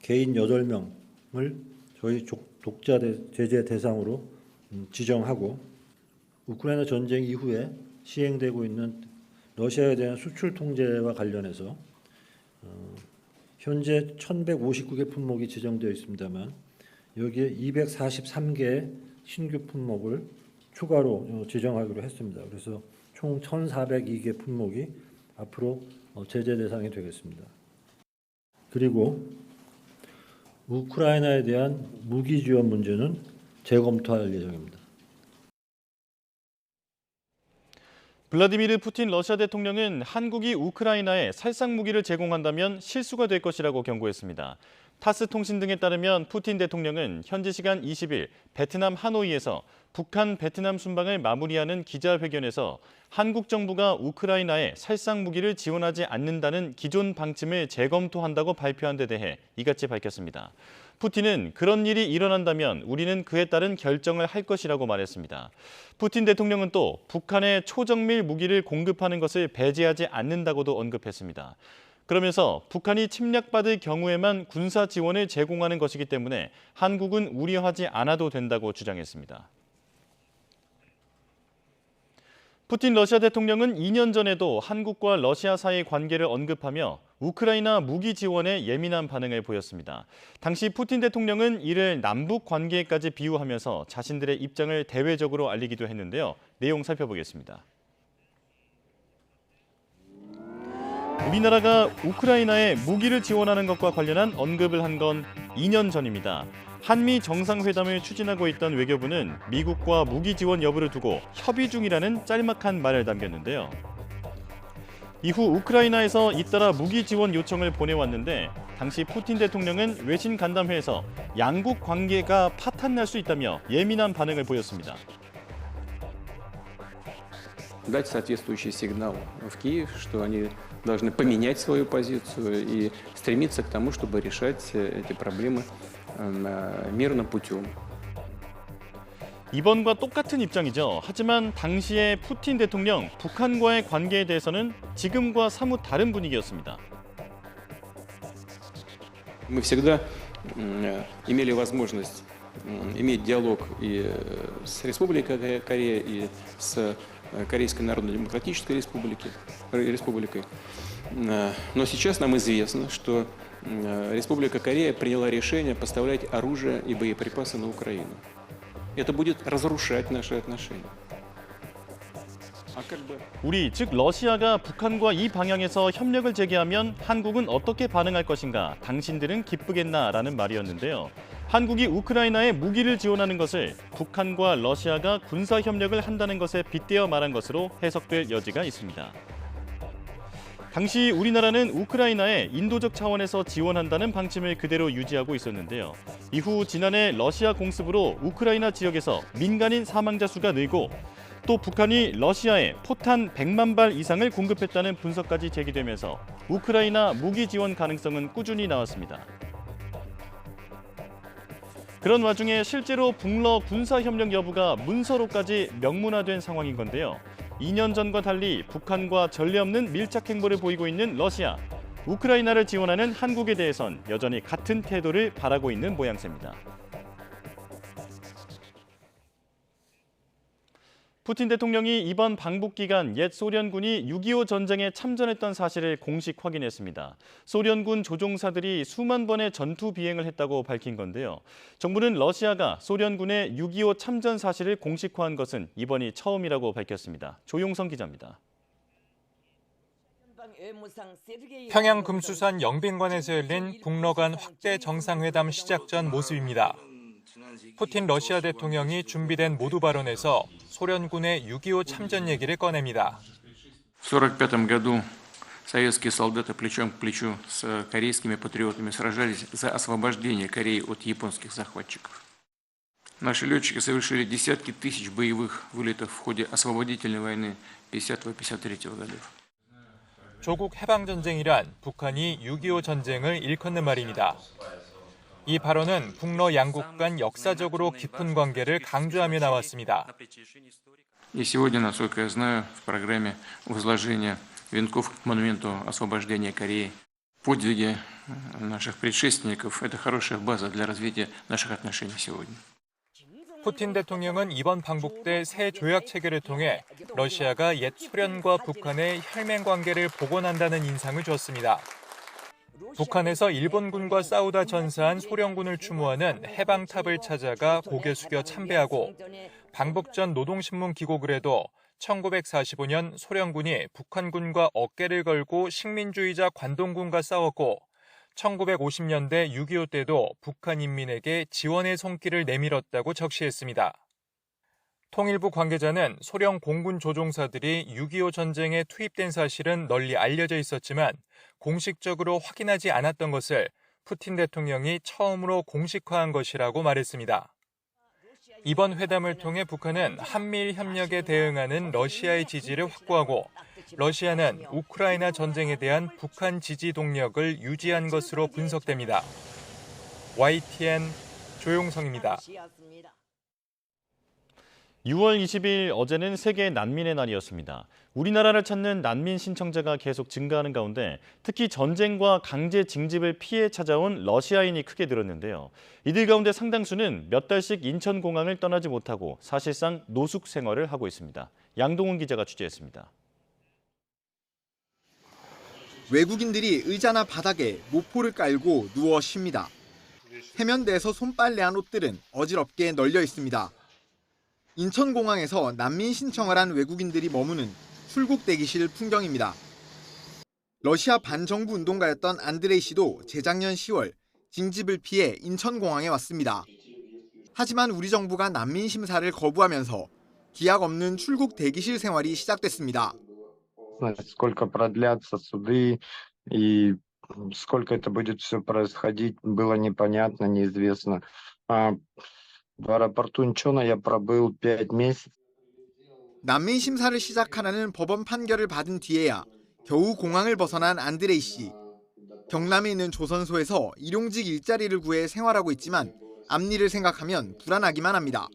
개인 8명을 저희 독자 제재 대상으로 지정하고 우크라이나 전쟁 이후에 시행되고 있는 러시아에 대한 수출 통제와 관련해서 현재 1,159개 품목이 지정되어 있습니다만 여기에 243개의 신규 품목을 추가로 지정하기로 했습니다. 그래서 총 1,402개 품목이 앞으로 제재 대상이 되겠습니다. 그리고 우크라이나에 대한 무기 지원 문제는 재검토할 예정입니다. 블라디미르 푸틴 러시아 대통령은 한국이 우크라이나에 살상 무기를 제공한다면 실수가 될 것이라고 경고했습니다. 타스 통신 등에 따르면 푸틴 대통령은 현지 시간 20일 베트남 하노이에서 북한 베트남 순방을 마무리하는 기자회견에서 한국 정부가 우크라이나에 살상 무기를 지원하지 않는다는 기존 방침을 재검토한다고 발표한 데 대해 이같이 밝혔습니다. 푸틴은 그런 일이 일어난다면 우리는 그에 따른 결정을 할 것이라고 말했습니다. 푸틴 대통령은 또 북한에 초정밀 무기를 공급하는 것을 배제하지 않는다고도 언급했습니다. 그러면서 북한이 침략받을 경우에만 군사 지원을 제공하는 것이기 때문에 한국은 우려하지 않아도 된다고 주장했습니다. 푸틴 러시아 대통령은 2년 전에도 한국과 러시아 사이 관계를 언급하며 우크라이나 무기 지원에 예민한 반응을 보였습니다. 당시 푸틴 대통령은 이를 남북 관계까지 비유하면서 자신들의 입장을 대외적으로 알리기도 했는데요. 내용 살펴보겠습니다. 우리나라가 우크라이나에 무기를 지원하는 것과 관련한 언급을 한 건 2년 전입니다. 한미 정상회담을 추진하고 있던 외교부는 미국과 무기 지원 여부를 두고 협의 중이라는 짤막한 말을 남겼는데요. 이후 우크라이나에서 잇따라 무기 지원 요청을 보내왔는데 당시 푸틴 대통령은 외신 간담회에서 양국 관계가 파탄날 수 있다며 예민한 반응을 보였습니다. дать соответствующий сигнал в Киев, что они должны поменять свою позицию и стремиться к тому, чтобы решать эти проблемы мирным путем. 이번과 똑같은 입장이죠. 하지만 당시의 푸틴 대통령 북한과의 관계에 대해서는 지금과 사뭇 다른 분위기였습니다. Мы всегда имели возможность иметь диалог и с Республикой Корея, и с Корейской Народно-Демократической Республикой. Но сейчас нам известно, что Республика Корея приняла решение поставлять оружие и боеприпасы на Украину. Это будет разрушать наши отношения. 우리, 즉 러시아가 북한과 이 방향에서 협력을 재개하면 한국은 어떻게 반응할 것인가, 당신들은 기쁘겠나라는 말이었는데요. 한국이 우크라이나에 무기를 지원하는 것을 북한과 러시아가 군사 협력을 한다는 것에 빗대어 말한 것으로 해석될 여지가 있습니다. 당시 우리나라는 우크라이나에 인도적 차원에서 지원한다는 방침을 그대로 유지하고 있었는데요. 이후 지난해 러시아 공습으로 우크라이나 지역에서 민간인 사망자 수가 늘고 또 북한이 러시아에 포탄 100만 발 이상을 공급했다는 분석까지 제기되면서 우크라이나 무기 지원 가능성은 꾸준히 나왔습니다. 그런 와중에 실제로 북러 군사협력 여부가 문서로까지 명문화된 상황인 건데요. 2년 전과 달리 북한과 전례 없는 밀착 행보를 보이고 있는 러시아. 우크라이나를 지원하는 한국에 대해선 여전히 같은 태도를 바라고 있는 모양새입니다. 푸틴 대통령이 이번 방북 기간 옛 소련군이 6.25 전쟁에 참전했던 사실을 공식 확인했습니다. 소련군 조종사들이 수만 번의 전투 비행을 했다고 밝힌 건데요. 정부는 러시아가 소련군의 6.25 참전 사실을 공식화한 것은 이번이 처음이라고 밝혔습니다. 조용성 기자입니다. 평양 금수산 영빈관에서 열린 북러 간 확대 정상회담 시작 전 모습입니다. 푸틴 러시아 대통령이 준비된 모두 발언에서 소련군의 6.25 참전 얘기를 꺼냅니다. В 1945 году советские солдаты плечом к плечу с корейскими патриотами сражались за освобождение Кореи от японских захватчиков. Наши летчики совершили десятки тысяч боевых вылетов в ходе освободительной войны 50-53 годов. 조국 해방전쟁이란 북한이 6.25 전쟁을 일컫는 말입니다. 이 발언은 북러 양국 간 역사적으로 깊은 관계를 강조하며 나왔습니다. И сегодня, насколько я знаю, в программе возложения венков к монументу освобождения Кореи подвиги наших предшественников – это хорошая база для развития наших отношений сегодня. 푸틴 대통령은 이번 방북 때 새 조약 체결을 통해 러시아가 옛 소련과 북한의 혈맹 관계를 복원한다는 인상을 줬습니다. 북한에서 일본군과 싸우다 전사한 소련군을 추모하는 해방탑을 찾아가 고개 숙여 참배하고 방북 전 노동신문 기고글에도 1945년 소련군이 북한군과 어깨를 걸고 식민주의자 관동군과 싸웠고 1950년대 6.25 때도 북한 인민에게 지원의 손길을 내밀었다고 적시했습니다. 통일부 관계자는 소련 공군 조종사들이 6.25 전쟁에 투입된 사실은 널리 알려져 있었지만 공식적으로 확인하지 않았던 것을 푸틴 대통령이 처음으로 공식화한 것이라고 말했습니다. 이번 회담을 통해 북한은 한미일 협력에 대응하는 러시아의 지지를 확고하고 러시아는 우크라이나 전쟁에 대한 북한 지지 동력을 유지한 것으로 분석됩니다. YTN 조용성입니다. 6월 20일 어제는 세계 난민의 날이었습니다. 우리나라를 찾는 난민 신청자가 계속 증가하는 가운데 특히 전쟁과 강제 징집을 피해 찾아온 러시아인이 크게 늘었는데요. 이들 가운데 상당수는 몇 달씩 인천공항을 떠나지 못하고 사실상 노숙 생활을 하고 있습니다. 양동훈 기자가 취재했습니다. 외국인들이 의자나 바닥에 모포를 깔고 누워 쉽니다. 해면대에서 손빨래한 옷들은 어지럽게 널려 있습니다. 인천공항에서 난민 신청을 한 외국인들이 머무는 출국 대기실 풍경입니다. 러시아 반정부 운동가였던 안드레이 씨도 재작년 10월 징집을 피해 인천공항에 왔습니다. 하지만 우리 정부가 난민 심사를 거부하면서 기약 없는 출국 대기실 생활이 시작됐습니다. Сколько продлятся суды и сколько это будет все происходить, было непонятно, неизвестно. В аэропорту Инчона я пробыл 5 месяцев. 난민 심사를 시작하라는 법원 판결을 받은 뒤에야 겨우 공항을 벗어난 안드레이 씨. 경남에 있는 조선소에서 일용직 일자리를 구해 생활하고 있지만 앞일을 생각하면 불안하기만 합니다.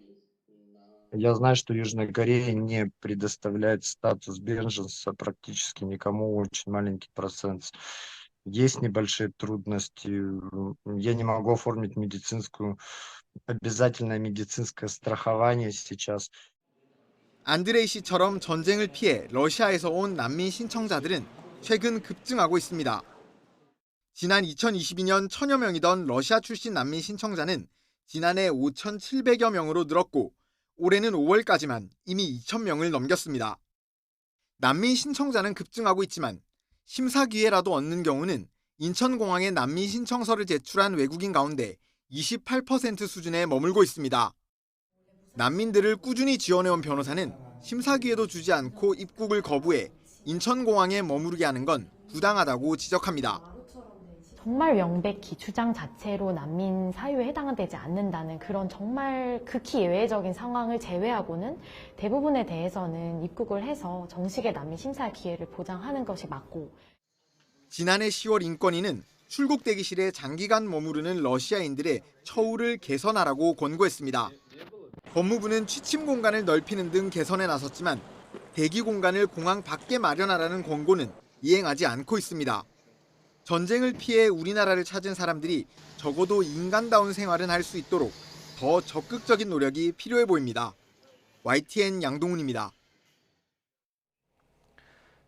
Я знаю, что Южная Корея не предоставляет статус беженца практически никому, очень маленький процент. Есть небольшие трудности. Я не могу оформить обязательное медицинское страхование сейчас. 안드레이 씨처럼 전쟁을 피해 러시아에서 온 난민 신청자들은 최근 급증하고 있습니다. 지난 2022년 1000여 명이던 러시아 출신 난민 신청자는 지난해 5,700여 명으로 늘었고 올해는 5월까지만 이미 2,000명을 넘겼습니다. 난민 신청자는 급증하고 있지만 심사 기회라도 얻는 경우는 인천공항에 난민 신청서를 제출한 외국인 가운데 28% 수준에 머물고 있습니다. 난민들을 꾸준히 지원해온 변호사는 심사 기회도 주지 않고 입국을 거부해 인천공항에 머무르게 하는 건 부당하다고 지적합니다. 정말 명백히 주장 자체로 난민 사유에 해당되지 않는다는 그런 정말 극히 예외적인 상황을 제외하고는 대부분에 대해서는 입국을 해서 정식의 난민 심사 기회를 보장하는 것이 맞고. 지난해 10월 인권위는 출국 대기실에 장기간 머무르는 러시아인들의 처우를 개선하라고 권고했습니다. 법무부는 취침 공간을 넓히는 등 개선에 나섰지만 대기 공간을 공항 밖에 마련하라는 권고는 이행하지 않고 있습니다. 전쟁을 피해 우리나라를 찾은 사람들이 적어도 인간다운 생활은 할 수 있도록 더 적극적인 노력이 필요해 보입니다. YTN 양동훈입니다.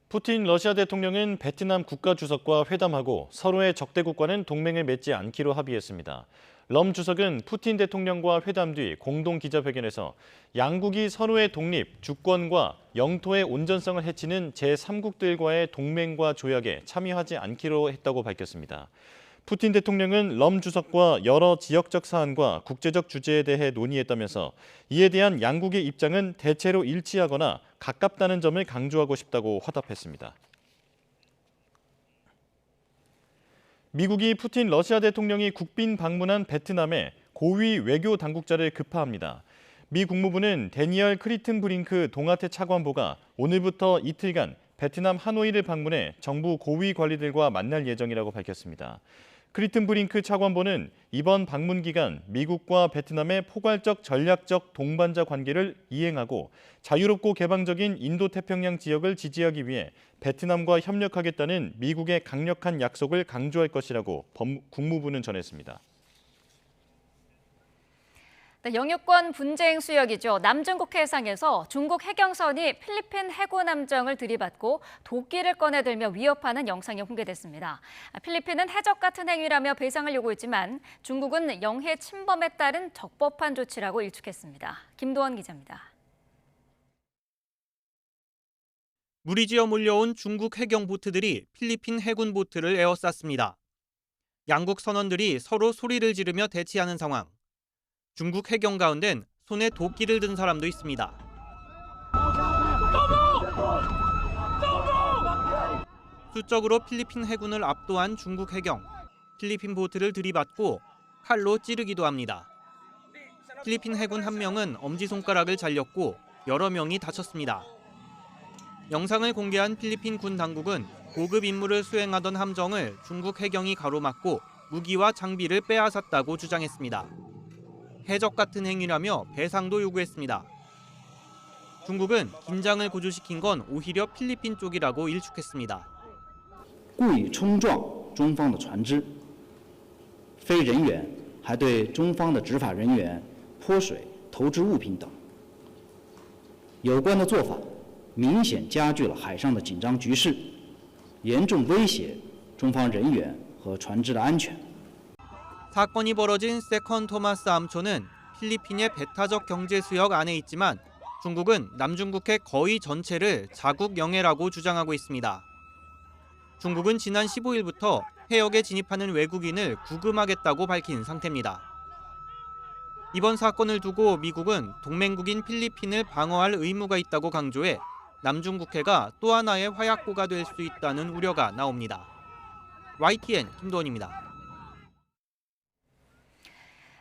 푸틴 러시아 대통령은 베트남 국가주석과 회담하고 서로의 적대국과는 동맹을 맺지 않기로 합의했습니다. 럼 주석은 푸틴 대통령과 회담 뒤 공동 기자회견에서 양국이 서로의 독립, 주권과 영토의 온전성을 해치는 제3국들과의 동맹과 조약에 참여하지 않기로 했다고 밝혔습니다. 푸틴 대통령은 럼 주석과 여러 지역적 사안과 국제적 주제에 대해 논의했다면서 이에 대한 양국의 입장은 대체로 일치하거나 가깝다는 점을 강조하고 싶다고 화답했습니다. 미국이 푸틴 러시아 대통령이 국빈 방문한 베트남에 고위 외교 당국자를 급파합니다. 미 국무부는 데니얼 크리튼브링크 동아태 차관보가 오늘부터 이틀간 베트남 하노이를 방문해 정부 고위 관리들과 만날 예정이라고 밝혔습니다. 크리튼브링크 차관보는 이번 방문 기간 미국과 베트남의 포괄적 전략적 동반자 관계를 이행하고 자유롭고 개방적인 인도태평양 지역을 지지하기 위해 베트남과 협력하겠다는 미국의 강력한 약속을 강조할 것이라고 국무부는 전했습니다. 네, 영유권 분쟁 수역이죠. 남중국 해상에서 중국 해경선이 필리핀 해군 함정을 들이받고 도끼를 꺼내들며 위협하는 영상이 공개됐습니다. 필리핀은 해적 같은 행위라며 배상을 요구했지만 중국은 영해 침범에 따른 적법한 조치라고 일축했습니다. 김도원 기자입니다. 무리지어 몰려온 중국 해경 보트들이 필리핀 해군 보트를 에워쌌습니다. 양국 선원들이 서로 소리를 지르며 대치하는 상황. 중국 해경 가운데는 손에 도끼를 든 사람도 있습니다. 수적으로 필리핀 해군을 압도한 중국 해경. 필리핀 보트를 들이받고 칼로 찌르기도 합니다. 필리핀 해군 한 명은 엄지손가락을 잘렸고 여러 명이 다쳤습니다. 영상을 공개한 필리핀 군 당국은 고급 임무를 수행하던 함정을 중국 해경이 가로막고 무기와 장비를 빼앗았다고 주장했습니다. 해적 같은 행위라며 배상도 요구했습니다. 중국은 긴장을 고조시킨 건 오히려 필리핀 쪽이라고 일축했습니다. 故意冲撞中方的船只，非人员，还对中方的执法人员泼水、投掷物品等。有关的做法明显加剧了海上的紧张局势，严重威胁中方人员和船只的安全。 사건이 벌어진 세컨 토마스 암초는 필리핀의 배타적 경제 수역 안에 있지만 중국은 남중국해 거의 전체를 자국 영해라고 주장하고 있습니다. 중국은 지난 15일부터 해역에 진입하는 외국인을 구금하겠다고 밝힌 상태입니다. 이번 사건을 두고 미국은 동맹국인 필리핀을 방어할 의무가 있다고 강조해 남중국해가 또 하나의 화약고가 될 수 있다는 우려가 나옵니다. YTN 김도원입니다.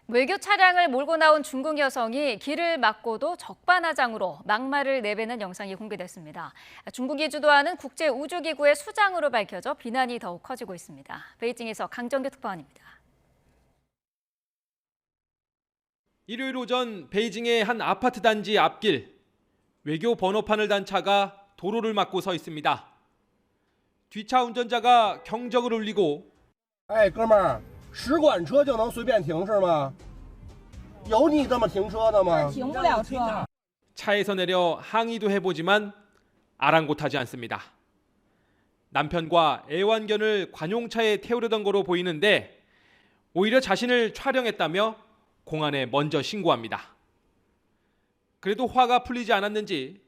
외교 차량을 몰고 나온 중국 여성이 길을 막고도 적반하장으로 막말을 내뱉는 영상이 공개됐습니다. 중국이 주도하는 국제우주기구의 수장으로 밝혀져 비난이 더욱 커지고 있습니다. 베이징에서 강정규 특파원입니다. 일요일 오전 베이징의 한 아파트 단지 앞길, 외교 번호판을 단 차가 도로를 막고 서 있습니다. 뒤차 운전자가 경적을 울리고 哎，哥们儿，使馆车就能随便停是吗？有你这么停车的吗？停不了车。 차에서 내려 항의도 해보지만 아랑곳하지 않습니다. 남편과 애완견을 관용차에 태우려던 거로 보이는데 오히려 자신을 촬영했다며 공안에 먼저 신고합니다. 그래도 화가 풀리지 않았는지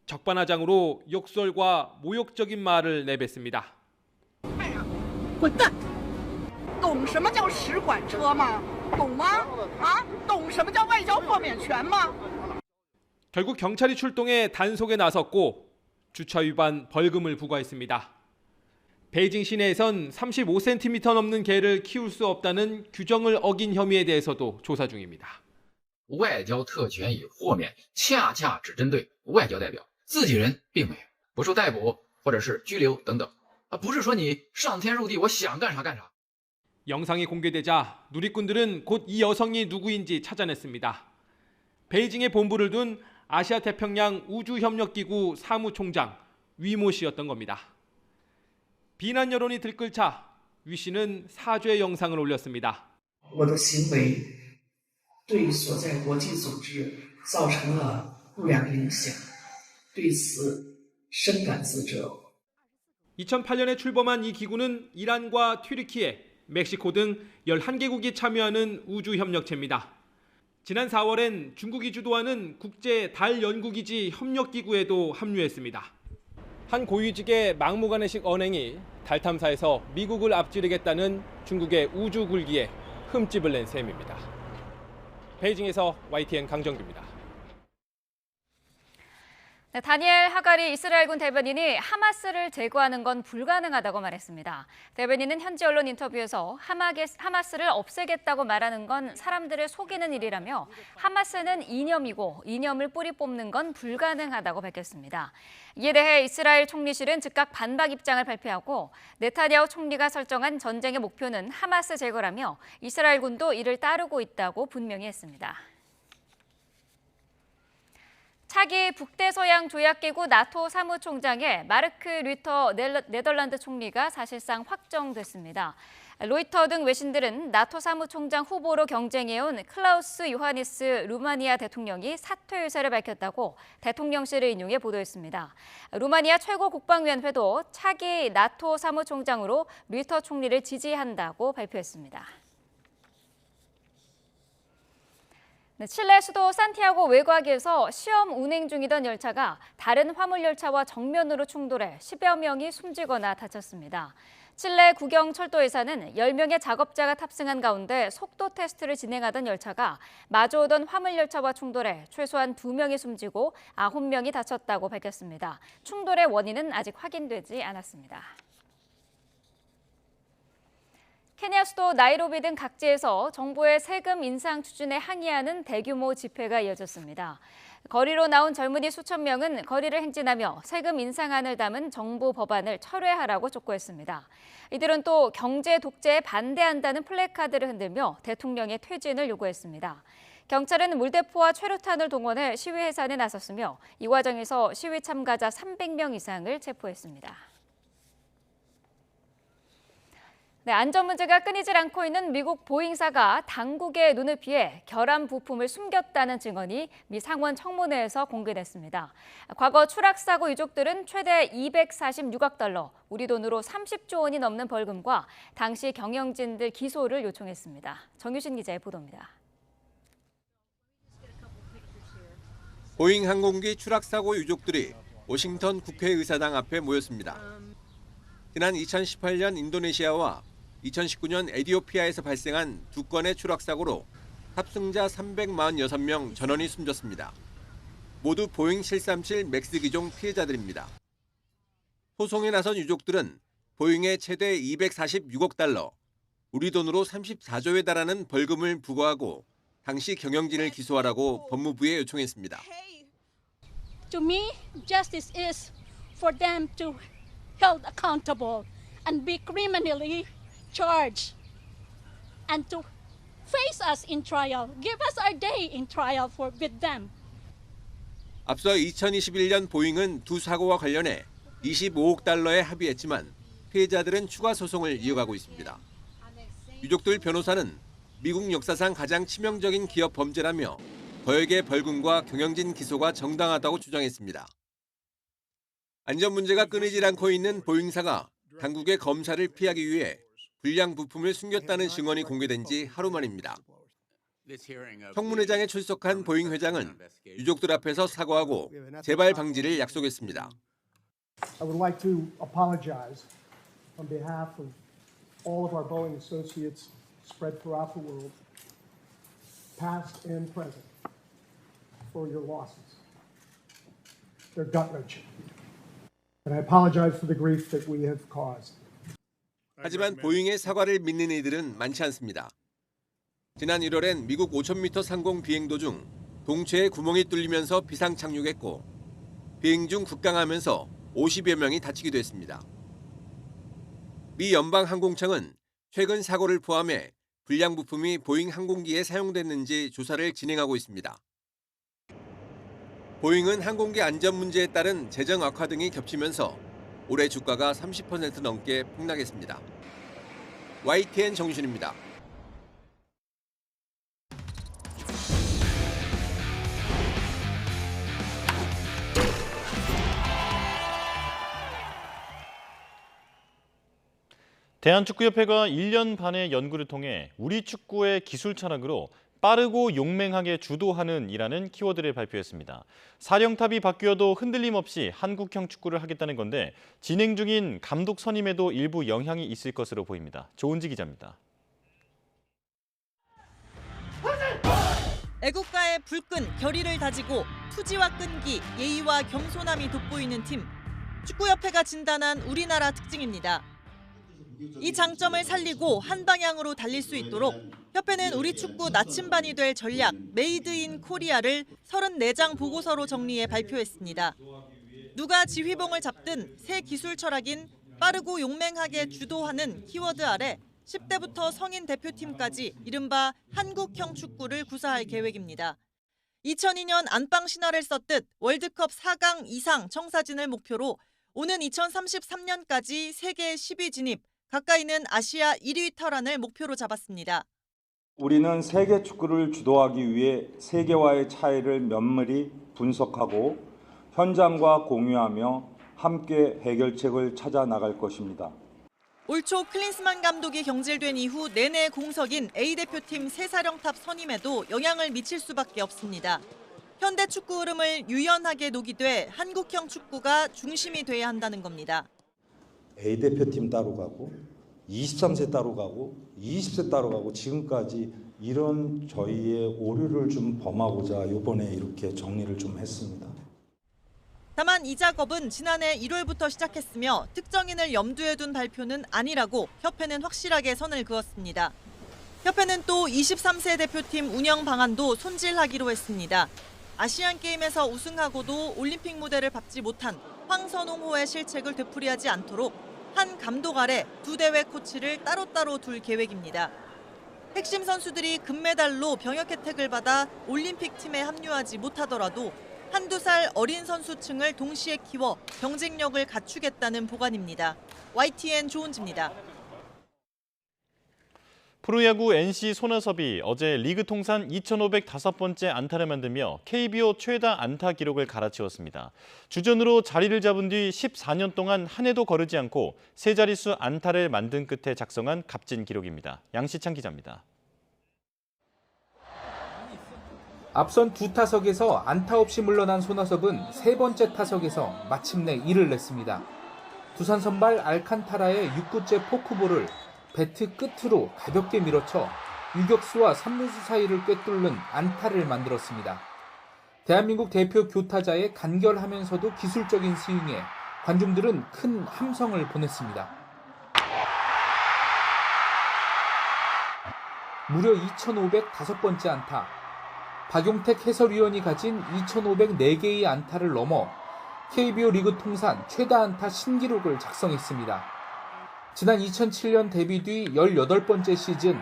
적반하장으로 욕설과 모욕적인 말을 내뱉습니다. 滚蛋！懂什么叫使馆车吗？懂吗？啊，懂什么叫外交豁免权吗？ 결국 경찰이 출동해 단속에 나섰고 주차 위반 벌금을 부과했습니다. 베이징 시내에선 35cm 넘는 개를 키울 수 없다는 규정을 어긴 혐의에 대해서도 조사 중입니다. 外交特权与豁免恰恰只针对外交代表，自己人并没有不受逮捕或者是拘留等等，不是说你上天入地我想干啥干啥。 영상이 공개되자 누리꾼들은 곧 이 여성이 누구인지 찾아냈습니다. 베이징에 본부를 둔 아시아 태평양 우주협력기구 사무총장 위모 씨였던 겁니다. 비난 여론이 들끓자 위 씨는 사죄 영상을 올렸습니다. 我的行为对所在国际组织造成了不良影响，对此深感自责。 2008년에 출범한 이 기구는 이란과 튀르키예, 멕시코 등 11개국이 참여하는 우주협력체입니다. 지난 4월엔 중국이 주도하는 국제 달 연구기지 협력기구에도 합류했습니다. 한 고위직의 막무가내식 언행이 달 탐사에서 미국을 앞지르겠다는 중국의 우주 굴기에 흠집을 낸 셈입니다. 베이징에서 YTN 강정규입니다. 네, 다니엘 하가리 이스라엘군 대변인이 하마스를 제거하는 건 불가능하다고 말했습니다. 대변인은 현지 언론 인터뷰에서 하마스를 없애겠다고 말하는 건 사람들을 속이는 일이라며 하마스는 이념이고 이념을 뿌리 뽑는 건 불가능하다고 밝혔습니다. 이에 대해 이스라엘 총리실은 즉각 반박 입장을 발표하고 네타냐후 총리가 설정한 전쟁의 목표는 하마스 제거라며 이스라엘군도 이를 따르고 있다고 분명히 했습니다. 차기 북대서양 조약기구 나토 사무총장의 마르크 류터 네덜란드 총리가 사실상 확정됐습니다. 로이터 등 외신들은 나토 사무총장 후보로 경쟁해온 클라우스 요하니스 루마니아 대통령이 사퇴 의사를 밝혔다고 대통령실을 인용해 보도했습니다. 루마니아 최고국방위원회도 차기 나토 사무총장으로 류터 총리를 지지한다고 발표했습니다. 네, 칠레 수도 산티아고 외곽에서 시험 운행 중이던 열차가 다른 화물열차와 정면으로 충돌해 10여 명이 숨지거나 다쳤습니다. 칠레 국영철도회사는 10명의 작업자가 탑승한 가운데 속도 테스트를 진행하던 열차가 마주오던 화물열차와 충돌해 최소한 2명이 숨지고 9명이 다쳤다고 밝혔습니다. 충돌의 원인은 아직 확인되지 않았습니다. 케냐 수도 나이로비 등 각지에서 정부의 세금 인상 추진에 항의하는 대규모 집회가 이어졌습니다. 거리로 나온 젊은이 수천 명은 거리를 행진하며 세금 인상안을 담은 정부 법안을 철회하라고 촉구했습니다. 이들은 또 경제 독재에 반대한다는 플래카드를 흔들며 대통령의 퇴진을 요구했습니다. 경찰은 물대포와 최루탄을 동원해 시위 해산에 나섰으며 이 과정에서 시위 참가자 300명 이상을 체포했습니다. 네, 안전 문제가 끊이질 않고 있는 미국 보잉사가 당국의 눈을 피해 결함 부품을 숨겼다는 증언이 미 상원 청문회에서 공개됐습니다. 과거 추락사고 유족들은 최대 246억 달러, 우리 돈으로 30조 원이 넘는 벌금과 당시 경영진들 기소를 요청했습니다. 정유신 기자의 보도입니다. 보잉 항공기 추락사고 유족들이 워싱턴 국회의사당 앞에 모였습니다. 지난 2018년 인도네시아와 2019년 에티오피아에서 발생한 2건의 추락사고로 탑승자 346명 전원이 숨졌습니다. 모두 보잉 737 맥스 기종 피해자들입니다. 소송에 나선 유족들은 보잉에 최대 246억 달러, 우리 돈으로 34조에 달하는 벌금을 부과하고 당시 경영진을 기소하라고 법무부에 요청했습니다. To me, justice is for them to held accountable and be criminally charged and to face us in trial. Give us our day in trial with them. 앞서 2021년 보잉은 두 사고와 관련해 25억 달러에 합의했지만 피해자들은 추가 소송을 이어가고 있습니다. 유족들 변호사는 미국 역사상 가장 치명적인 기업 범죄라며 거액의 벌금과 경영진 기소가 정당하다고 주장했습니다. 안전 문제가 끊이질 않고 있는 보잉사가 당국의 검사를 피하기 위해 불량 부품을 숨겼다는 증언이 공개된 지 하루 만입니다. 청문회장에 출석한 보잉 회장은 유족들 앞에서 사과하고 재발 방지를 약속했습니다. I would like to apologize on behalf of all of our Boeing associates spread throughout the world, past and present, for your losses. They're gut-wrenching. And I apologize for the grief that we have caused. 하지만 보잉의 사과를 믿는 이들은 많지 않습니다. 지난 1월엔 미국 5,000m 상공 비행 도중 동체에 구멍이 뚫리면서 비상 착륙했고 비행 중 급강하면서 50여 명이 다치기도 했습니다. 미 연방항공청은 최근 사고를 포함해 불량 부품이 보잉 항공기에 사용됐는지 조사를 진행하고 있습니다. 보잉은 항공기 안전 문제에 따른 재정 악화 등이 겹치면서 올해 주가가 30% 넘게 폭락했습니다. YTN 정유신입니다. 대한축구협회가 1년 반의 연구를 통해 우리 축구의 기술 철학으로 빠르고 용맹하게 주도하는 이라는 키워드를 발표했습니다. 사령탑이 바뀌어도 흔들림 없이 한국형 축구를 하겠다는 건데 진행 중인 감독 선임에도 일부 영향이 있을 것으로 보입니다. 조은지 기자입니다. 애국가의 불끈 결의를 다지고 투지와 끈기, 예의와 겸손함이 돋보이는 팀. 축구협회가 진단한 우리나라 특징입니다. 이 장점을 살리고 한 방향으로 달릴 수 있도록 협회는 우리 축구 나침반이 될 전략 메이드 인 코리아를 34장 보고서로 정리해 발표했습니다. 누가 지휘봉을 잡든 새 기술 철학인 빠르고 용맹하게 주도하는 키워드 아래 10대부터 성인 대표팀까지 이른바 한국형 축구를 구사할 계획입니다. 2002년 안방 신화를 썼듯 월드컵 4강 이상 청사진을 목표로 오는 2033년까지 세계 10위 진입, 가까이는 아시아 1위 탈환을 목표로 잡았습니다. 우리는 세계 축구를 주도하기 위해 세계와의 차이를 면밀히 분석하고 현장과 공유하며 함께 해결책을 찾아 나갈 것입니다. 올 초 클린스만 감독이 경질된 이후 내내 공석인 A대표팀 새사령탑 선임에도 영향을 미칠 수밖에 없습니다. 현대 축구 흐름을 유연하게 녹이되 한국형 축구가 중심이 돼야 한다는 겁니다. A대표팀 따로 가고 23세 따로 가고 20세 따로 가고 지금까지 이런 저희의 오류를 좀 범하고자 이번에 이렇게 정리를 좀 했습니다. 다만 이 작업은 지난해 1월부터 시작했으며 특정인을 염두에 둔 발표는 아니라고 협회는 확실하게 선을 그었습니다. 협회는 또 23세 대표팀 운영 방안도 손질하기로 했습니다. 아시안게임에서 우승하고도 올림픽 무대를 밟지 못한 황선홍호의 실책을 되풀이하지 않도록 한 감독 아래 두 대회 코치를 따로따로 둘 계획입니다. 핵심 선수들이 금메달로 병역 혜택을 받아 올림픽 팀에 합류하지 못하더라도 한두 살 어린 선수층을 동시에 키워 경쟁력을 갖추겠다는 보관입니다. YTN 조은지입니다. 프로야구 NC 손아섭이 어제 리그 통산 2,505번째 안타를 만들며 KBO 최다 안타 기록을 갈아치웠습니다. 주전으로 자리를 잡은 뒤 14년 동안 한 해도 거르지 않고 세 자릿수 안타를 만든 끝에 작성한 값진 기록입니다. 양시창 기자입니다. 앞선 두 타석에서 안타 없이 물러난 손아섭은 세 번째 타석에서 마침내 일을 냈습니다. 두산 선발 알칸타라의 6구째 포크볼을 배트 끝으로 가볍게 밀어쳐 유격수와 3루수 사이를 꿰뚫는 안타를 만들었습니다. 대한민국 대표 교타자의 간결하면서도 기술적인 스윙에 관중들은 큰 함성을 보냈습니다. 무려 2,505번째 안타. 박용택 해설위원이 가진 2,504개의 안타를 넘어 KBO 리그 통산 최다 안타 신기록을 작성했습니다. 지난 2007년 데뷔 뒤 18번째 시즌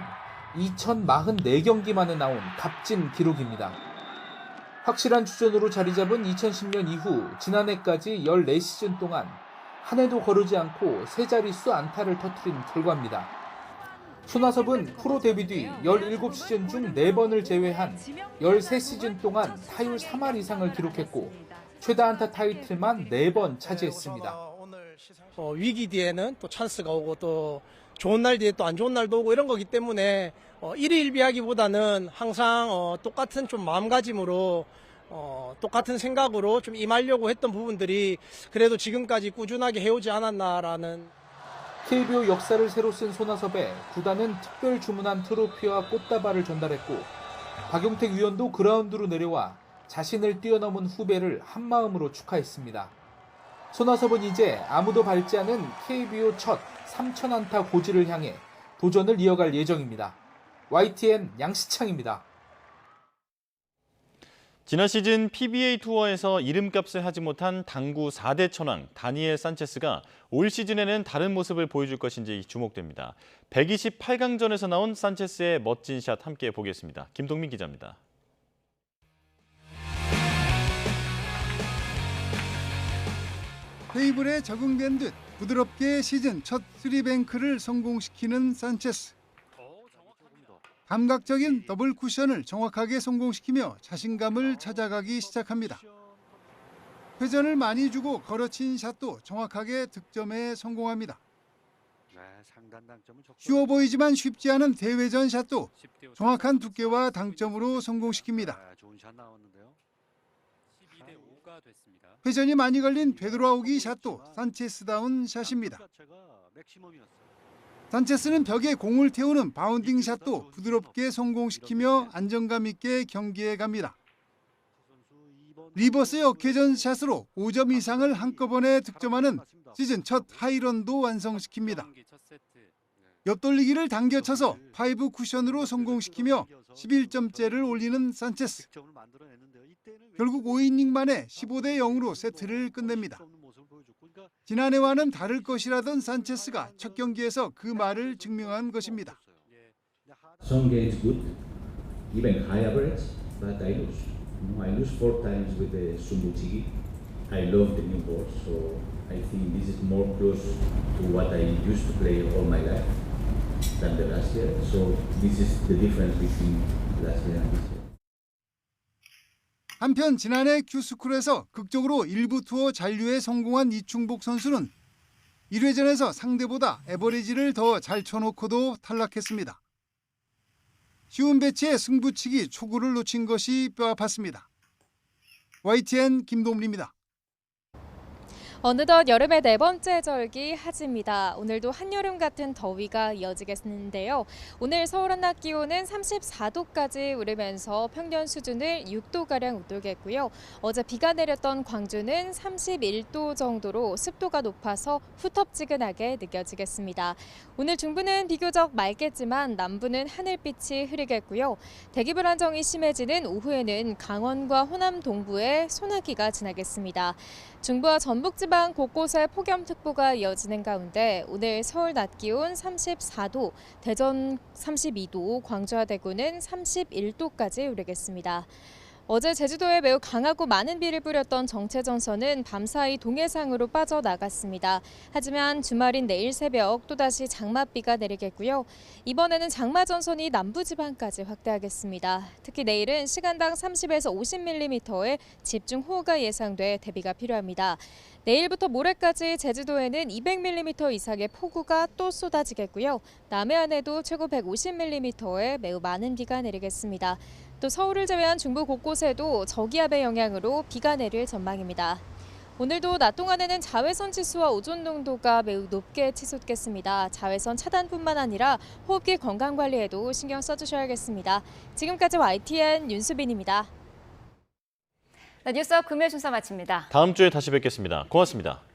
2,044경기 만에 나온 값진 기록입니다. 확실한 주전으로 자리 잡은 2010년 이후 지난해까지 14시즌 동안 한 해도 거르지 않고 세 자릿수 안타를 터뜨린 결과입니다. 손아섭은 프로 데뷔 뒤 17시즌 중 4번을 제외한 13시즌 동안 타율 3할 이상을 기록했고 최다 안타 타이틀만 4번 차지했습니다. 위기 뒤에는 또 찬스가 오고 또 좋은 날 뒤에 또 안 좋은 날도 오고 이런 거기 때문에 일희일비하기보다는 항상 똑같은 좀 마음가짐으로 똑같은 생각으로 좀 임하려고 했던 부분들이 그래도 지금까지 꾸준하게 해오지 않았나라는. KBO 역사를 새로 쓴 손아섭에 구단은 특별 주문한 트로피와 꽃다발을 전달했고 박용택 위원도 그라운드로 내려와 자신을 뛰어넘은 후배를 한마음으로 축하했습니다. 손아섭은 이제 아무도 밟지 않은 KBO 첫 3,000안타 고지를 향해 도전을 이어갈 예정입니다. YTN 양시창입니다. 지난 시즌 PBA 투어에서 이름값을 하지 못한 당구 4대 천왕 다니엘 산체스가 올 시즌에는 다른 모습을 보여줄 것인지 주목됩니다. 128강전에서 나온 산체스의 멋진 샷 함께 보겠습니다. 김동민 기자입니다. 테이블에 적응된 듯 부드럽게 시즌 첫 3뱅크를 성공시키는 산체스. 감각적인 더블 쿠션을 정확하게 성공시키며 자신감을 찾아가기 시작합니다. 회전을 많이 주고 걸어친 샷도 정확하게 득점에 성공합니다. 쉬워 보이지만 쉽지 않은 대회전 샷도 정확한 두께와 당점으로 성공시킵니다. 회전이 많이 걸린 되돌아오기 샷도 산체스다운 샷입니다. 산체스는 벽에 공을 태우는 바운딩 샷도 부드럽게 성공시키며 안정감 있게 경기에 갑니다. 리버스 역회전 샷으로 5점 이상을 한꺼번에 득점하는 시즌 첫 하이런도 완성시킵니다. 옆돌리기를 당겨쳐서 5 쿠션으로 성공시키며 11점째를 올리는 산체스. 결국 5이닝 만에 15대 0으로 세트를 끝냅니다. 지난해와는 다를 것이라던 산체스가 첫 경기에서 그 말을 증명한 것입니다. Some games good, even high average, but I lose. I lose 4 times with the Sumbuchigi. I love the new board, so I think this is more close to what I used to play all my life than the last year. So this is the difference between last year and this year. 한편 지난해 큐스쿨에서 극적으로 일부 투어 잔류에 성공한 이충복 선수는 1회전에서 상대보다 에버리지를 더 잘 쳐놓고도 탈락했습니다. 쉬운 배치에 승부치기 초구를 놓친 것이 뼈아팠습니다. YTN 김동물입니다. 어느덧 여름의 네 번째 절기 하지입니다. 오늘도 한여름 같은 더위가 이어지겠는데요. 오늘 서울 한낮 기온은 34도까지 오르면서 평년 수준을 6도가량 웃돌겠고요. 어제 비가 내렸던 광주는 31도 정도로 습도가 높아서 후텁지근하게 느껴지겠습니다. 오늘 중부는 비교적 맑겠지만 남부는 하늘빛이 흐리겠고요. 대기 불안정이 심해지는 오후에는 강원과 호남 동부에 소나기가 지나겠습니다. 중부와 전북지방 곳곳에 폭염특보가 이어지는 가운데 오늘 서울 낮 기온 34도, 대전 32도, 광주와 대구는 31도까지 오르겠습니다. 어제 제주도에 매우 강하고 많은 비를 뿌렸던 정체전선은 밤사이 동해상으로 빠져나갔습니다. 하지만 주말인 내일 새벽 또다시 장맛비가 내리겠고요. 이번에는 장마전선이 남부지방까지 확대하겠습니다. 특히 내일은 시간당 30에서 50mm의 집중호우가 예상돼 대비가 필요합니다. 내일부터 모레까지 제주도에는 200mm 이상의 폭우가 또 쏟아지겠고요. 남해안에도 최고 150mm의 매우 많은 비가 내리겠습니다. 또 서울을 제외한 중부 곳곳에도 저기압의 영향으로 비가 내릴 전망입니다. 오늘도 낮 동안에는 자외선 지수와 오존 농도가 매우 높게 치솟겠습니다. 자외선 차단뿐만 아니라 호흡기 건강 관리에도 신경 써주셔야겠습니다. 지금까지 YTN 윤수빈입니다. 뉴스업 금요일 순서 마칩니다. 다음 주에 다시 뵙겠습니다. 고맙습니다.